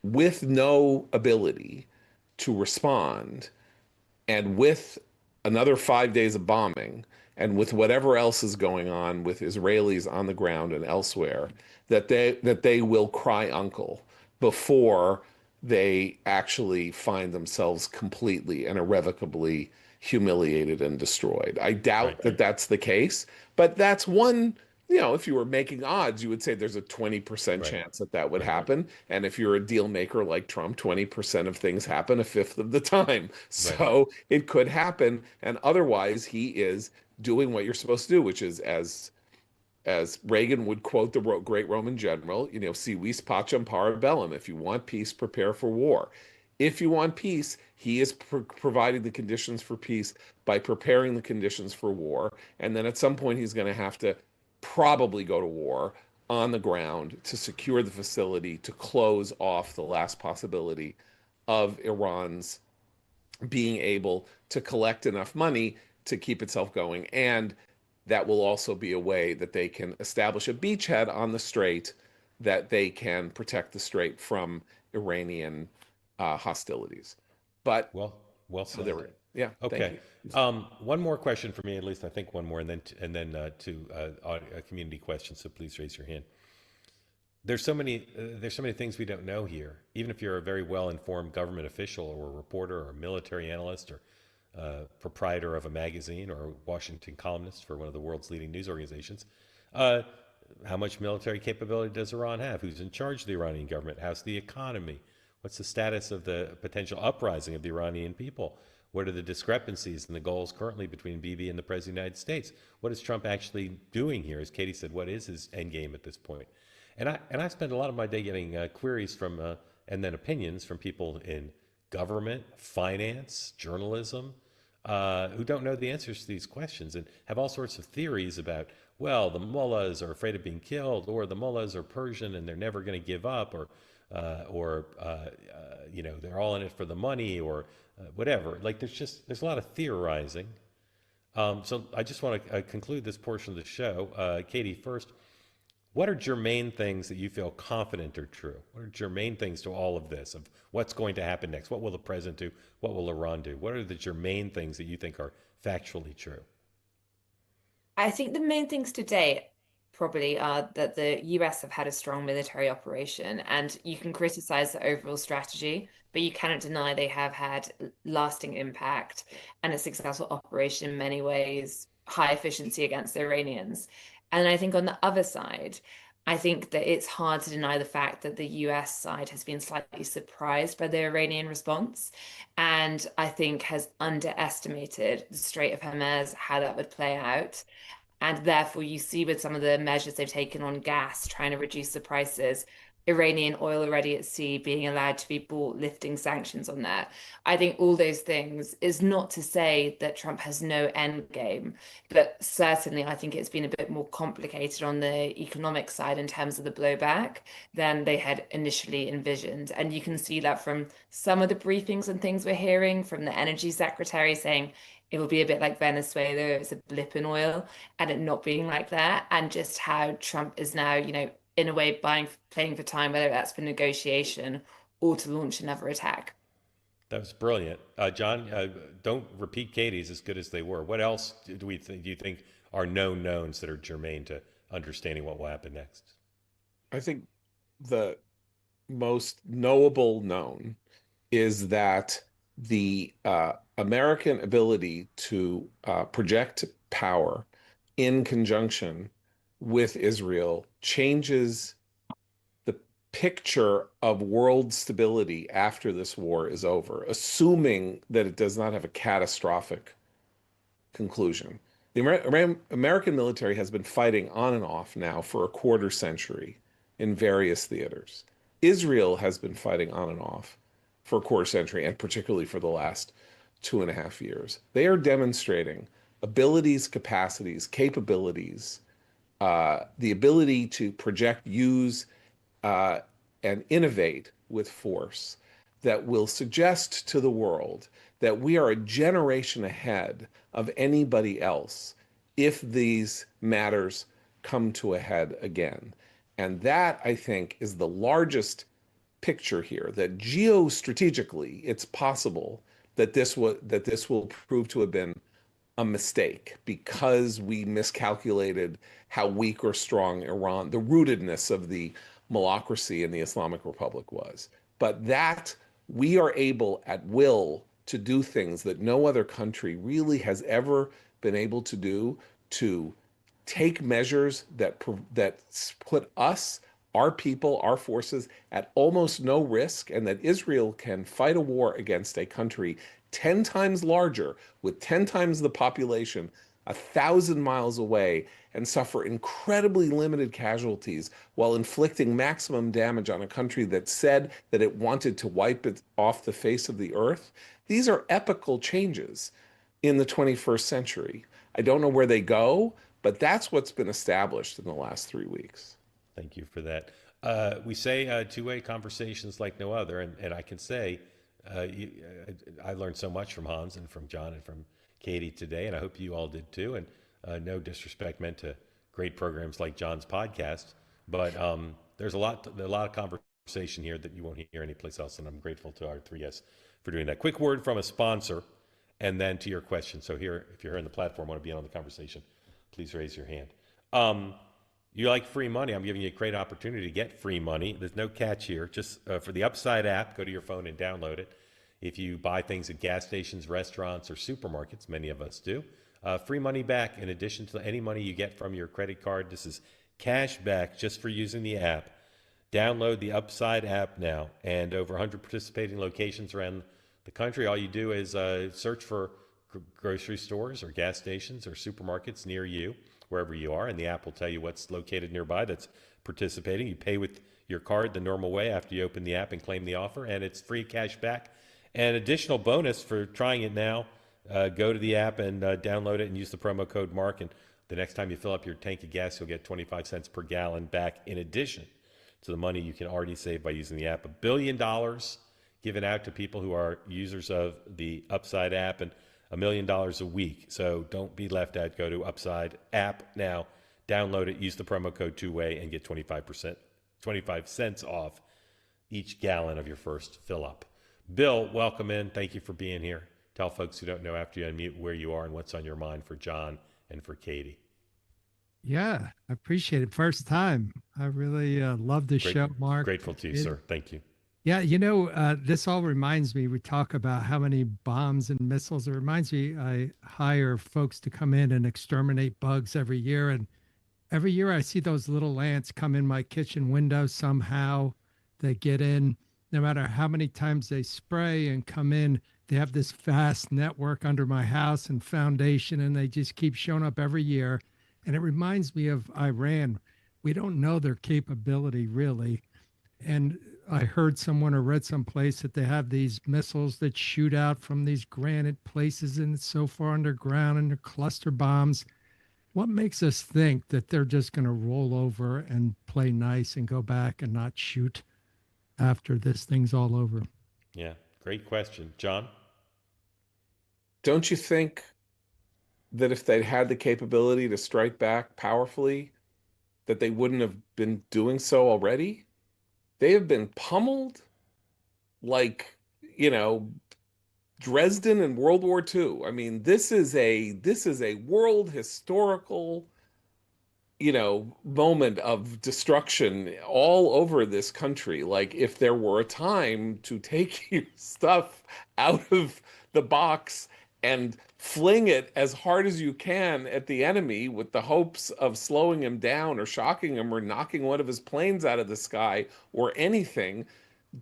with no ability to respond, and with another 5 days of bombing, and with whatever else is going on with Israelis on the ground and elsewhere, that they will cry uncle before they actually find themselves completely and irrevocably humiliated and destroyed. I doubt that that's the case, but that's one, if you were making odds, you would say there's a 20% chance that would happen. And if you're a deal maker like Trump, 20% of things happen a fifth of the time. So it could happen. And otherwise, he is doing what you're supposed to do, which is, as Reagan would quote the great Roman general, si vis pacem para bellum. If you want peace, prepare for war. If you want peace, he is providing the conditions for peace by preparing the conditions for war. And then at some point, he's going to have to probably go to war on the ground to secure the facility, to close off the last possibility of Iran's being able to collect enough money to keep itself going. And that will also be a way that they can establish a beachhead on the strait, that they can protect the strait from Iranian hostilities. But well so said. there we go. Yeah. Okay. Thank you. One more question for me, at least I think one more, and then to a community question. So please raise your hand. There's so many things we don't know here. Even if you're a very well-informed government official or a reporter or a military analyst or proprietor of a magazine or a Washington columnist for one of the world's leading news organizations, how much military capability does Iran have? Who's in charge of the Iranian government? How's the economy? What's the status of the potential uprising of the Iranian people? What are the discrepancies and the goals currently between Bibi and the President of the United States? What is Trump actually doing here? As Katie said, what is his end game at this point? And I spend a lot of my day getting queries from and then opinions from people in government, finance, journalism, who don't know the answers to these questions and have all sorts of theories about, well, the mullahs are afraid of being killed, or the mullahs are Persian and they're never going to give up, or you know, they're all in it for the money, or whatever. Like there's a lot of theorizing. So I just want to conclude this portion of the show. Katie, first, what are germane things that you feel confident are true? What are germane things to all of this, of what's going to happen next? What will the president do? What will Iran do? What are the germane things that you think are factually true? I think the main things today probably are that the US have had a strong military operation, and you can criticize the overall strategy, but you cannot deny they have had lasting impact and a successful operation in many ways, high efficiency against the Iranians. And I think on the other side, I think that it's hard to deny the fact that the US side has been slightly surprised by the Iranian response, and I think has underestimated the Strait of Hormuz, how that would play out. And therefore, you see with some of the measures they've taken on gas, trying to reduce the prices, Iranian oil already at sea being allowed to be bought, lifting sanctions on that. I think all those things is not to say that Trump has no end game, but certainly I think it's been a bit more complicated on the economic side in terms of the blowback than they had initially envisioned. And you can see that from some of the briefings and things we're hearing from the energy secretary saying it will be a bit like Venezuela, it's a blip in oil, and it not being like that, and just how Trump is now, you know, in a way playing for time, whether that's for negotiation or to launch another attack. That was brilliant. John, don't repeat Katie's as good as they were. What else do you think are known knowns that are germane to understanding what will happen next? I think the most knowable known is that the American ability to project power in conjunction with Israel changes the picture of world stability after this war is over, assuming that it does not have a catastrophic conclusion. The American military has been fighting on and off now for a quarter century in various theaters. Israel has been fighting on and off for a quarter century, and particularly for the last 2.5 years. They are demonstrating abilities, capacities, capabilities, the ability to project, use, and innovate with force that will suggest to the world that we are a generation ahead of anybody else if these matters come to a head again. And that, I think, is the largest picture here, that geostrategically it's possible that this will prove to have been a mistake because we miscalculated how weak or strong Iran, the rootedness of the malocracy in the Islamic Republic was. But that we are able at will to do things that no other country really has ever been able to do, to take measures that put us, our people, our forces at almost no risk, and that Israel can fight a war against a country 10 times larger with 10 times the population, 1,000 miles away, and suffer incredibly limited casualties while inflicting maximum damage on a country that said that it wanted to wipe it off the face of the earth. These are epical changes in the 21st century. I don't know where they go, but that's what's been established in the last 3 weeks. Thank you for that. We say two-way conversations like no other, and I can say I learned so much from Hans and from John and from Katy today, and I hope you all did too. And no disrespect meant to great programs like John's podcast, but there's a lot of conversation here that you won't hear anyplace else, and I'm grateful to our three guests for doing that. Quick word from a sponsor, and then to your question. So here, if you're here on the platform, want to be on the conversation, please raise your hand. You like free money? I'm giving you a great opportunity to get free money. There's no catch here. Just for the Upside app, go to your phone and download it. If you buy things at gas stations, restaurants, or supermarkets, many of us do, free money back in addition to any money you get from your credit card. This is cash back just for using the app. Download the Upside app now, and over 100 participating locations around the country. All you do is search for grocery stores or gas stations or supermarkets near you, wherever you are, and the app will tell you what's located nearby that's participating. You pay with your card the normal way after you open the app and claim the offer, and it's free cash back. And additional bonus for trying it now, go to the app and download it and use the promo code Mark, and the next time you fill up your tank of gas, you'll get 25 cents per gallon back in addition to the money you can already save by using the app. $1 billion given out to people who are users of the Upside app, and $1 million a week. So don't be left out. Go to Upside app now, download it, use the promo code two-way, and get 25 cents off each gallon of your first fill up. Bill, welcome in. Thank you for being here. Tell folks who don't know after you unmute where you are and what's on your mind for John and for Katy. Yeah, I appreciate it. First time. I really love the show, Mark. Grateful to you, sir. Thank you. Yeah, this all reminds me, we talk about how many bombs and missiles. It reminds me, I hire folks to come in and exterminate bugs every year. And every year I see those little ants come in my kitchen window somehow. They get in, no matter how many times they spray and come in, they have this vast network under my house and foundation, and they just keep showing up every year. And it reminds me of Iran. We don't know their capability really. And I heard someone or read someplace that they have these missiles that shoot out from these granite places and it's so far underground, and they're cluster bombs. What makes us think that they're just going to roll over and play nice and go back and not shoot after this thing's all over? Yeah, great question. John? Don't you think that if they'd had the capability to strike back powerfully, that they wouldn't have been doing so already? They have been pummeled like, Dresden in World War II. I mean, this is a world historical, moment of destruction all over this country. Like, if there were a time to take your stuff out of the box and fling it as hard as you can at the enemy with the hopes of slowing him down or shocking him or knocking one of his planes out of the sky or anything,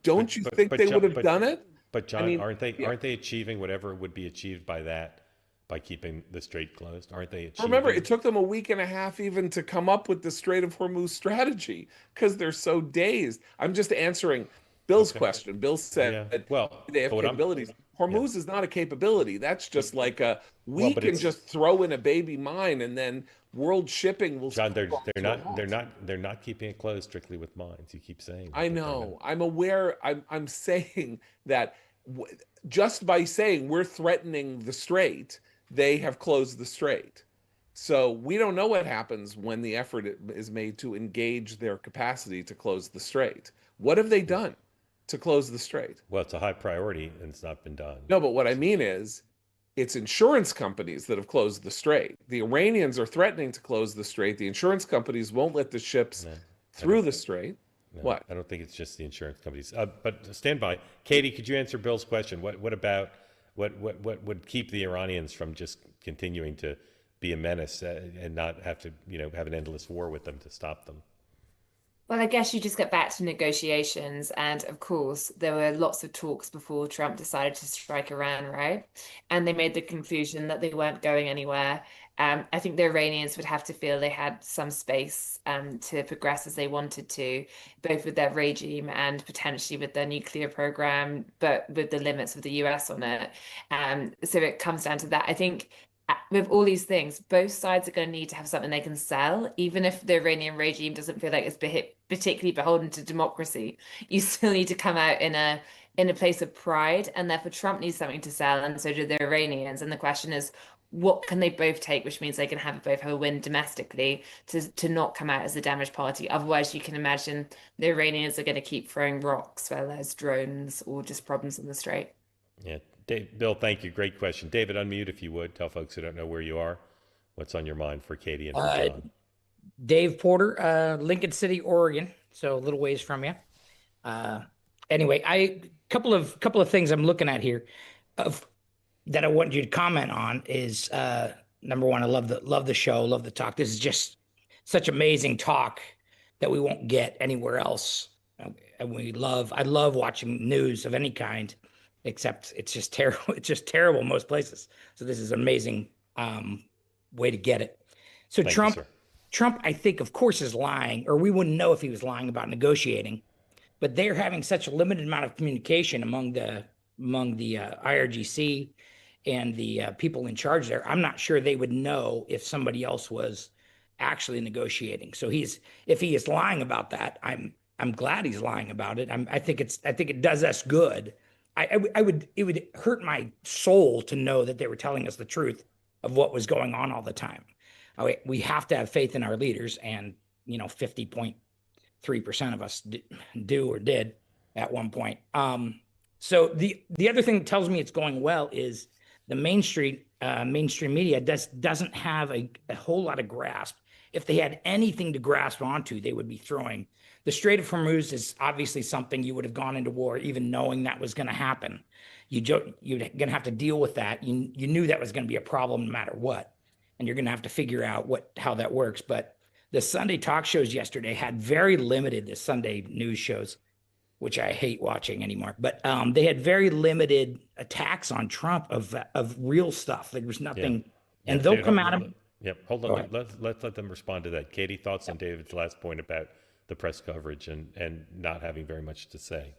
don't you think they would have done it? But John, aren't they achieving whatever would be achieved by that, by keeping the strait closed? Aren't they achieving? Remember, it took them a week and a half even to come up with the Strait of Hormuz strategy because they're so dazed. I'm just answering Bill's question. Bill said they have capabilities. Hormuz is not a capability. That's just like we can just throw in a baby mine and then world shipping will. John, they're not keeping it closed strictly with mines. You keep saying. I know. I'm aware. I'm saying that just by saying we're threatening the strait, they have closed the strait. So we don't know what happens when the effort is made to engage their capacity to close the strait. What have they done to close the strait? Well, it's a high priority and it's not been done. No, but what I mean is it's insurance companies that have closed the strait. The Iranians are threatening to close the strait. The insurance companies won't let the ships through the strait. No, what? I don't think it's just the insurance companies. But stand by. Katy, could you answer Bill's question? What about what would keep the Iranians from just continuing to be a menace and not have to, have an endless war with them to stop them? Well, I guess you just get back to negotiations. And of course, there were lots of talks before Trump decided to strike Iran, right? And they made the conclusion that they weren't going anywhere. I think the Iranians would have to feel they had some space to progress as they wanted to, both with their regime and potentially with their nuclear program, but with the limits of the US on it. So it comes down to that. I think with all these things, both sides are going to need to have something they can sell, even if the Iranian regime doesn't feel like it's particularly beholden to democracy. You still need to come out in a place of pride, and therefore Trump needs something to sell, and so do the Iranians. And the question is, what can they both take, which means they can both have a win domestically to not come out as the damaged party. Otherwise, you can imagine the Iranians are going to keep throwing rocks, whether there's drones or just problems in the strait. Yeah, Bill, thank you. Great question. David, unmute if you would. Tell folks who don't know where you are what's on your mind for Katy and for John. Dave Porter, Lincoln City, Oregon, so a little ways from you. Anyway, couple of things I'm looking at here that I want you to comment on is number one, I love the show, love the talk. This is just such amazing talk that we won't get anywhere else. And I love watching news of any kind, except it's just terrible. It's just terrible in most places. So this is an amazing way to get it. So Trump, I think, of course, is lying, or we wouldn't know if he was lying about negotiating. But they're having such a limited amount of communication among the IRGC and the people in charge there. I'm not sure they would know if somebody else was actually negotiating. So if he is lying about that, I'm glad he's lying about it. I think it does us good. It would hurt my soul to know that they were telling us the truth of what was going on all the time. We have to have faith in our leaders, and 50.3% of us do or did at one point. So the other thing that tells me it's going well is the mainstream media doesn't have a whole lot of grasp. If they had anything to grasp onto, they would be throwing. The Strait of Hormuz is obviously something you would have gone into war even knowing that was going to happen. You're going to have to deal with that. You knew that was going to be a problem no matter what, and you're going to have to figure out how that works. But the Sunday talk shows yesterday had very limited, the Sunday news shows, which I hate watching anymore, but they had very limited attacks on Trump of real stuff. There was nothing, and they'll come at him. Yep, hold on. Let's let them respond to that. Katy, thoughts on David's last point about the press coverage and not having very much to say?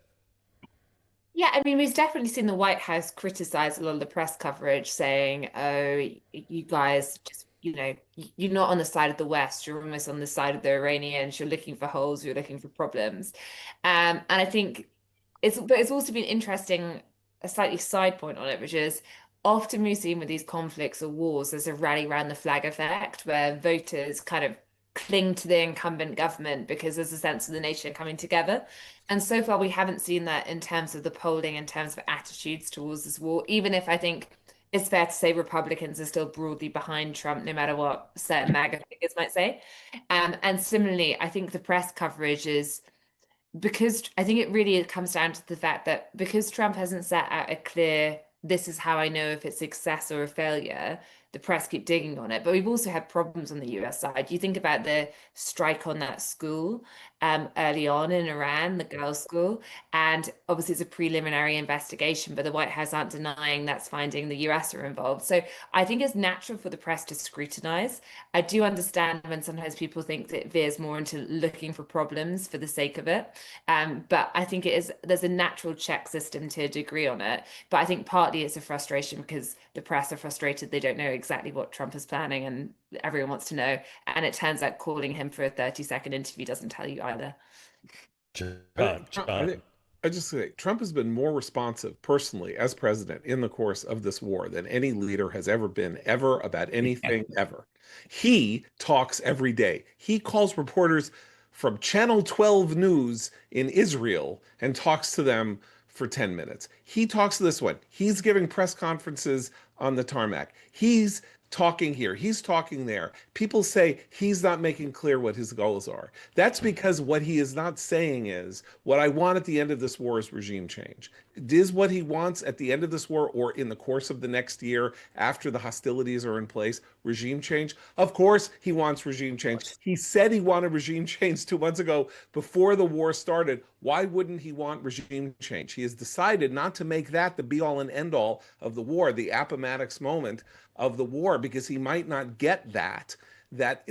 Yeah, I mean, we've definitely seen the White House criticize a lot of the press coverage, saying, "Oh, you guys just, you're not on the side of the West. You're almost on the side of the Iranians. You're looking for holes. You're looking for problems." And I think it's also been interesting, a slightly side point on it, which is often we've seen with these conflicts or wars, there's a rally around the flag effect where voters kind of cling to the incumbent government because there's a sense of the nation coming together. And so far, we haven't seen that in terms of the polling, in terms of attitudes towards this war, even if I think it's fair to say Republicans are still broadly behind Trump, no matter what certain MAGA figures might say. And similarly, I think the press coverage is because I think it really comes down to the fact that because Trump hasn't set out a clear, this is how I know if it's success or a failure, the press keep digging on it. But we've also had problems on the US side. You think about the strike on that school early on in Iran, the girls' school, and obviously it's a preliminary investigation, but the White House aren't denying that's finding the US are involved. So I think it's natural for the press to scrutinize. I do understand when sometimes people think that it veers more into looking for problems for the sake of it. But I think there's a natural check system to a degree on it. But I think partly it's a frustration because the press are frustrated. They don't know exactly what Trump is planning and everyone wants to know. And it turns out calling him for a 30-second interview doesn't tell you either. I just say Trump has been more responsive personally as president in the course of this war than any leader has ever been about anything ever. He talks every day. He calls reporters from Channel 12 News in Israel and talks to them for 10 minutes. He talks to this one. He's giving press conferences on the tarmac. He's talking here. He's talking there. People say he's not making clear what his goals are. That's because what he is not saying is, what I want at the end of this war is regime change. Is what he wants at the end of this war or in the course of the next year after the hostilities are in place, regime change? Of course he wants regime change. He said he wanted regime change 2 months ago before the war started. Why wouldn't he want regime change? He has decided not to make that the be-all and end-all of the war, the Appomattox moment of the war, because he might not get that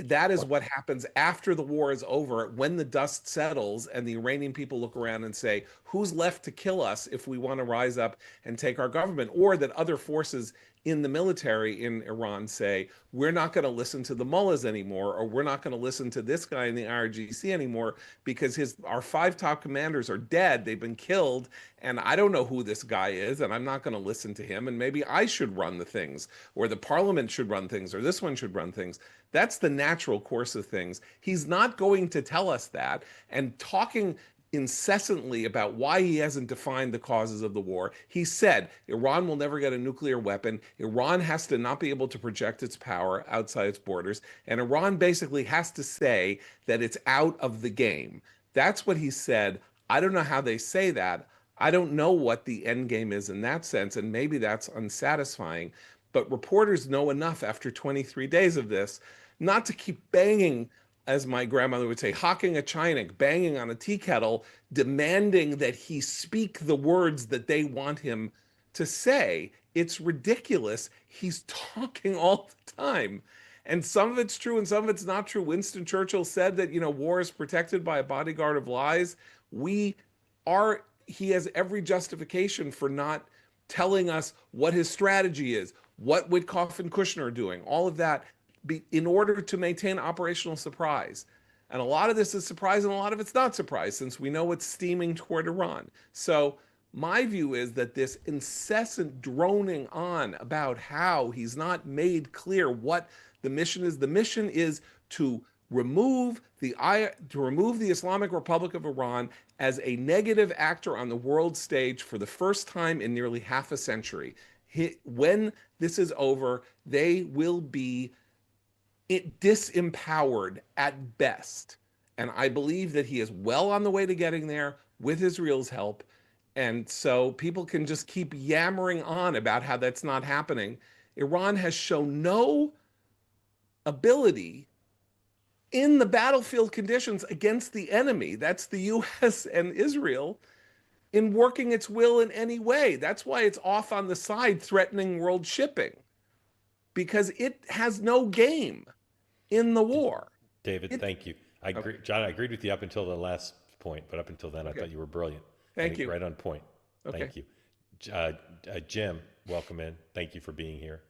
is what happens after the war is over, when the dust settles and the Iranian people look around and say, who's left to kill us if we want to rise up and take our government, or that other forces in the military in Iran say, we're not going to listen to the mullahs anymore, or we're not going to listen to this guy in the IRGC anymore because our 5 top commanders are dead, they've been killed, and I don't know who this guy is, and I'm not going to listen to him, and maybe I should run the things, or the parliament should run things, or this one should run things. That's the natural course of things. He's not going to tell us that, and talking incessantly about why he hasn't defined the causes of the war. He said Iran will never get a nuclear weapon. Iran has to not be able to project its power outside its borders. And Iran basically has to say that it's out of the game. That's what he said. I don't know how they say that. I don't know what the end game is in that sense. And maybe that's unsatisfying. But reporters know enough after 23 days of this not to keep banging, as my grandmother would say, hocking a chinik, banging on a tea kettle, demanding that he speak the words that they want him to say. It's ridiculous. He's talking all the time. And some of it's true and some of it's not true. Winston Churchill said that, war is protected by a bodyguard of lies. He has every justification for not telling us what his strategy is, what Witkoff and Kushner are doing, all of that, in order to maintain operational surprise. And a lot of this is surprise and a lot of it's not surprise, since we know it's steaming toward Iran. So my view is that this incessant droning on about how he's not made clear what the mission is to remove the Islamic Republic of Iran as a negative actor on the world stage for the first time in nearly half a century. When this is over, they will be disempowered at best. And I believe that he is well on the way to getting there with Israel's help. And so people can just keep yammering on about how that's not happening. Iran has shown no ability in the battlefield conditions against the enemy, that's the US and Israel, in working its will in any way. That's why it's off on the side threatening world shipping, because it has no game in the war. David, thank you. I agree, John, I agreed with you up until the last point, but up until then, I thought you were brilliant. Thank you. Right on point. Okay. Thank you. Jim, welcome in. Thank you for being here.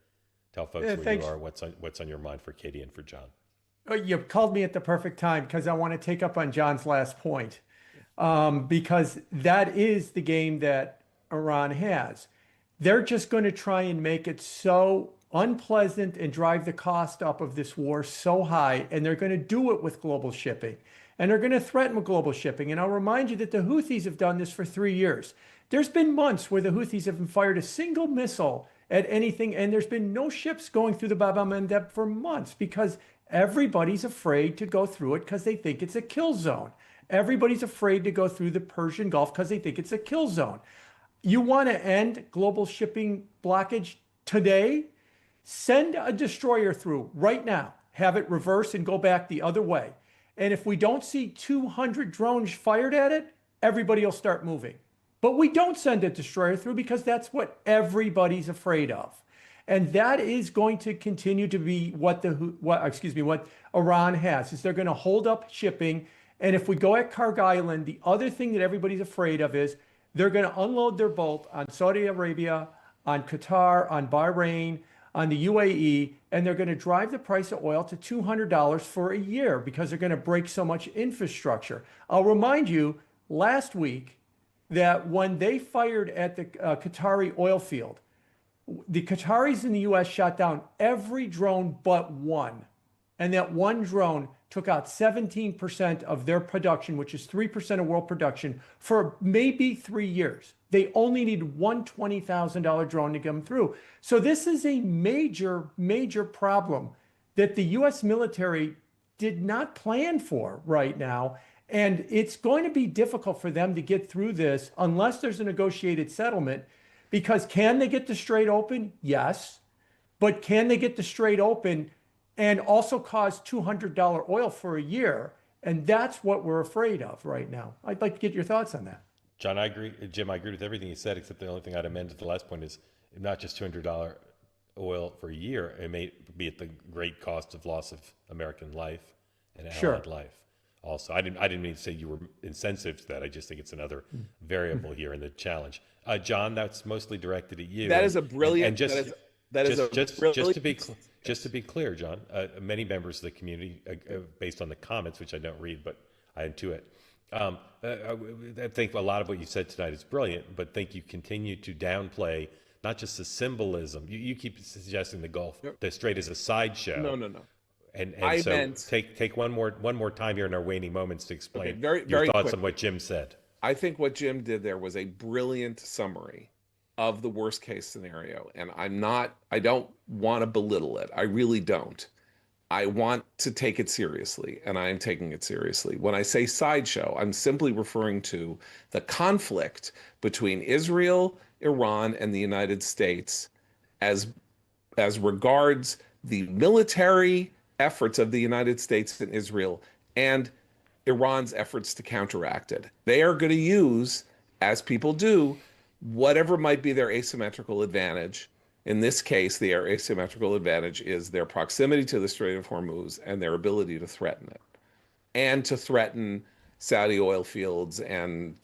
Tell folks where thanks. you are, what's on your mind for Katy and for John. You called me at the perfect time because I want to take up on John's last point, because that is the game that Iran has. They're just going to try and make it so unpleasant and drive the cost up of this war so high, and they're going to do it with global shipping, and they're going to threaten with global shipping. And I'll remind you that the Houthis have done this for 3 years. There's been months where the Houthis haven't fired a single missile at anything, and there's been no ships going through the Bab el-Mandeb for months because everybody's afraid to go through it because they think it's a kill zone. Everybody's afraid to go through the Persian Gulf because they think it's a kill zone. You want to end global shipping blockage today? Send a destroyer through right now. Have it reverse and go back the other way. And if we don't see 200 drones fired at it, everybody will start moving. But we don't send a destroyer through because that's what everybody's afraid of. And that is going to continue to be what Iran has, is they're going to hold up shipping. And if we go at Karg Island, the other thing that everybody's afraid of is they're going to unload their bolt on Saudi Arabia, on Qatar, on Bahrain, on the UAE, and they're going to drive the price of oil to $200 for a year because they're going to break so much infrastructure. I'll remind you, last week, that when they fired at the Qatari oil field, the Qataris in the US shot down every drone but one. And that one drone took out 17% of their production, which is 3% of world production, for maybe 3 years. They only need one $20,000 drone to come through. So this is a major, major problem that the US military did not plan for right now. And it's going to be difficult for them to get through this unless there's a negotiated settlement. Because can they get the Strait open? Yes. But can they get the Strait open and also cause $200 oil for a year? And that's what we're afraid of right now. I'd like to get your thoughts on that. John, I agree. Jim, I agree with everything you said, except the only thing I'd amend at the last point is not just $200 oil for a year. It may be at the great cost of loss of American life and allied life. also. I didn't mean to say you were insensitive to that. I just think it's another variable here in the challenge. John, that's mostly directed at you. That is a brilliant. And just brilliant. Just to be clear, John, many members of the community, based on the comments, which I don't read, but I intuit, I think a lot of what you said tonight is brilliant, but think you continue to downplay not just the symbolism. You keep suggesting the Gulf, the Strait is a sideshow. No. And I so meant, take one more time here in our waning moments to explain very your thoughts quick. on what Jim said. I think what Jim did there was a brilliant summary of the worst case scenario. And I don't want to belittle it. I really don't. I want to take it seriously, and I am taking it seriously. When I say sideshow, I'm simply referring to the conflict between Israel, Iran, and the United States as regards the military efforts of the United States and Israel and Iran's efforts to counteract it. They are going to use, as people do, whatever might be their asymmetrical advantage. In this case, their asymmetrical advantage is their proximity to the Strait of Hormuz and their ability to threaten it, and to threaten Saudi oil fields and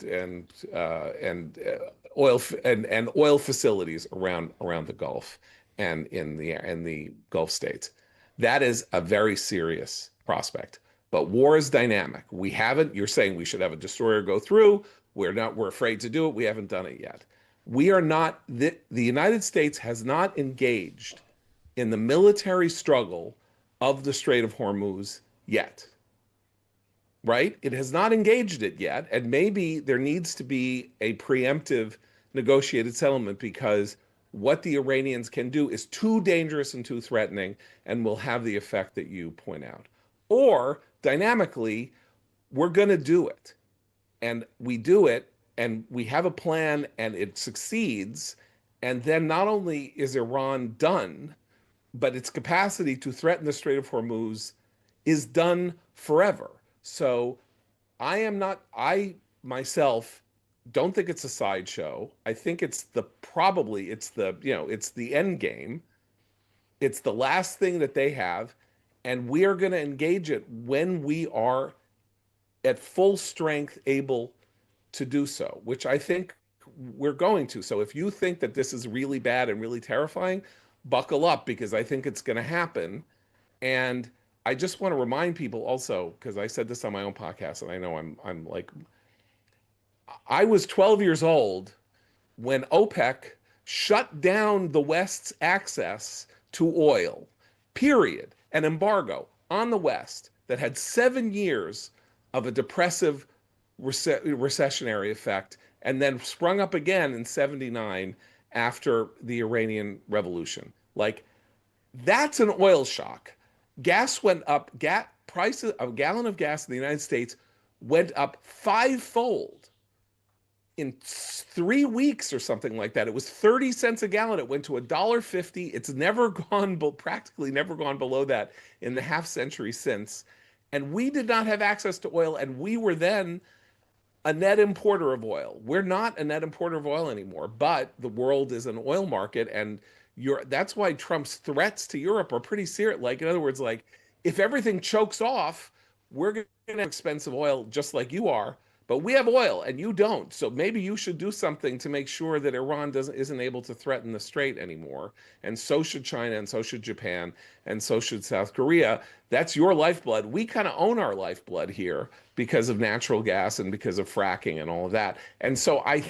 oil facilities around the Gulf and in the Gulf states. That is a very serious prospect. But war is dynamic. You're saying we should have a destroyer go through. We're afraid to do it. We haven't done it yet. We are not, the United States has not engaged in the military struggle of the Strait of Hormuz yet, right? It has not engaged it yet. And maybe there needs to be a preemptive negotiated settlement, because what the Iranians can do is too dangerous and too threatening and will have the effect that you point out. Or dynamically, we're going to do it. And we do it, and we have a plan, and it succeeds. And then not only is Iran done, but its capacity to threaten the Strait of Hormuz is done forever. So I myself don't think it's a sideshow. I think it's the end game. It's the last thing that they have. And we are going to engage it when we are at full strength able to do so, which I think we're going to. So if you think that this is really bad and really terrifying, buckle up, because I think it's going to happen. And I just want to remind people also, because I said this on my own podcast, and I know I'm like, I was 12 years old when OPEC shut down the West's access to oil, period. An embargo on the West that had 7 years of a depressive recessionary effect, and then sprung up again in '79 after the Iranian Revolution. Like, that's an oil shock. Gas went up. Prices of a gallon of gas in the United States went up 5-fold in 3 weeks or something like that. It was 30 cents a gallon. It went to $1.50. It's practically never gone below that in the half century since. And we did not have access to oil, and we were then a net importer of oil. We're not a net importer of oil anymore, but the world is an oil market, and that's why Trump's threats to Europe are pretty serious. Like, in other words, like, if everything chokes off, we're going to have expensive oil just like you are, but we have oil and you don't. So maybe you should do something to make sure that Iran isn't able to threaten the Strait anymore. And so should China, and so should Japan, and so should South Korea. That's your lifeblood. We kind of own our lifeblood here because of natural gas and because of fracking and all of that. And so I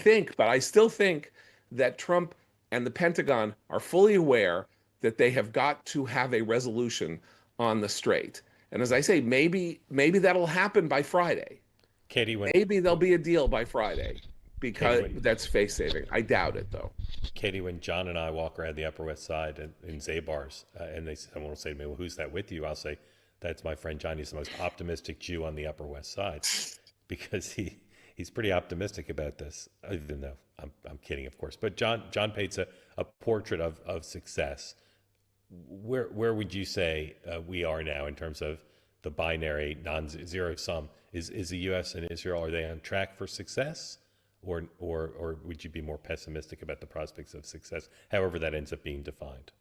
still think that Trump and the Pentagon are fully aware that they have got to have a resolution on the Strait. And as I say, maybe that'll happen by Friday. Katie, maybe there'll be a deal by Friday, because that's face saving. I doubt it, though. Katie, when John and I walk around the Upper West Side in Zabar's, and someone will say to me, "Well, who's that with you?" I'll say, "That's my friend John. He's the most optimistic Jew on the Upper West Side," because he's pretty optimistic about this. Even though I'm kidding, of course. But John paints a portrait of success. Where would you say we are now in terms of the binary non-zero sum? Is the U.S. and Israel, are they on track for success, or would you be more pessimistic about the prospects of success, however that ends up being defined?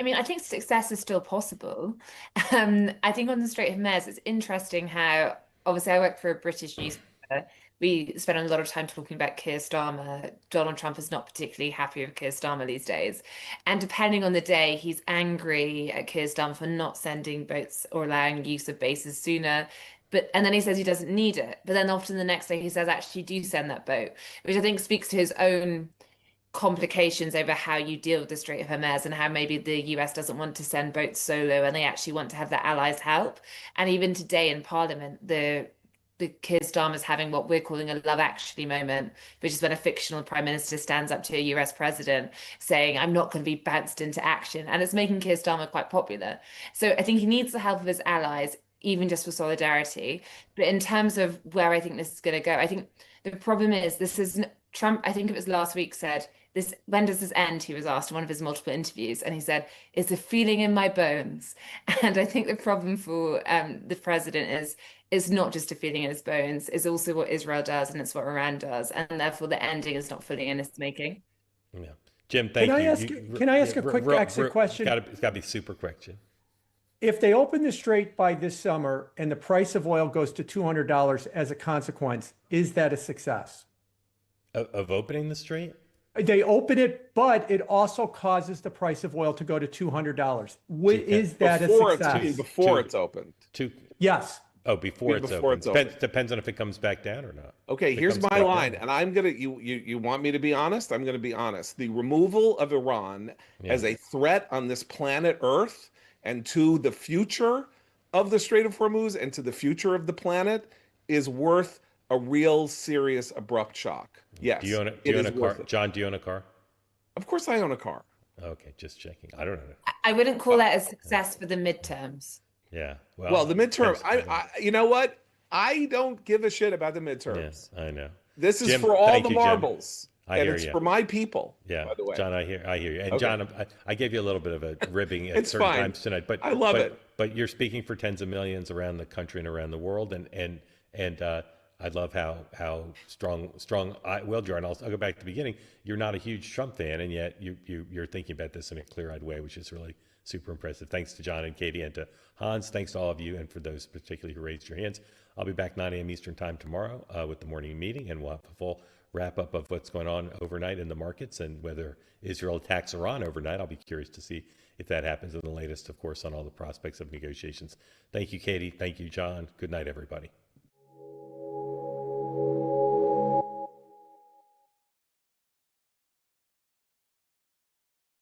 I mean, I think success is still possible. I think on the Strait of Hormuz, it's interesting how obviously I work for a British newspaper. We spend a lot of time talking about Keir Starmer. Donald Trump is not particularly happy with Keir Starmer these days. And depending on the day, he's angry at Keir Starmer for not sending boats or allowing use of bases sooner. And then he says he doesn't need it. But then often the next day he says, actually, do send that boat, which I think speaks to his own complications over how you deal with the Strait of Hormuz and how maybe the US doesn't want to send boats solo and they actually want to have their allies help. And even today in Parliament, the Keir Starmer's having what we're calling a Love Actually moment, which is when a fictional prime minister stands up to a US president saying, I'm not going to be bounced into action. And it's making Keir Starmer quite popular. So I think he needs the help of his allies, even just for solidarity. But in terms of where I think this is going to go, I think the problem is this is Trump, I think it was last week, said, when does this end? He was asked in one of his multiple interviews, and he said, it's a feeling in my bones. And I think the problem for the president is not just a feeling in his bones, it's also what Israel does and it's what Iran does. And therefore the ending is not fully in his making. Yeah. Jim, thank you. Can I ask a quick exit question? It's got to be super quick, Jim. If they open the strait by this summer and the price of oil goes to $200 as a consequence, is that a success? Of opening the strait? They open it, but it also causes the price of oil to go to $200. Is that a success? Before it's opened. Yes. Oh, before it's open. Depends on if it comes back down or not. Okay, here's my line, and I'm gonna. You want me to be honest? I'm gonna be honest. The removal of Iran as a threat on this planet Earth and to the future of the Strait of Hormuz and to the future of the planet is worth a real serious abrupt shock. Yes. Do you own a car? John, do you own a car? Of course I own a car. Okay, just checking. I don't know. I wouldn't call that a success for the midterms. Yeah. Well, the midterm, I you know what? I don't give a shit about the midterms. Yes, I know. This is Jim, for all the marbles. I hear it's for my people. Yeah, by the way. John, I hear you. And okay. John, I gave you a little bit of a ribbing at certain times tonight, but I love it. But you're speaking for tens of millions around the country and around the world, and I love how strong willed you are. And I'll go back to the beginning. You're not a huge Trump fan, and yet you're thinking about this in a clear-eyed way, which is really super impressive. Thanks to John and Katy and to Hans. Thanks to all of you, and for those particularly who raised your hands. I'll be back 9 a.m. Eastern time tomorrow with the morning meeting, and we'll have a full wrap-up of what's going on overnight in the markets and whether Israel attacks Iran overnight. I'll be curious to see if that happens, and the latest, of course, on all the prospects of negotiations. Thank you, Katy. Thank you, John. Good night, everybody.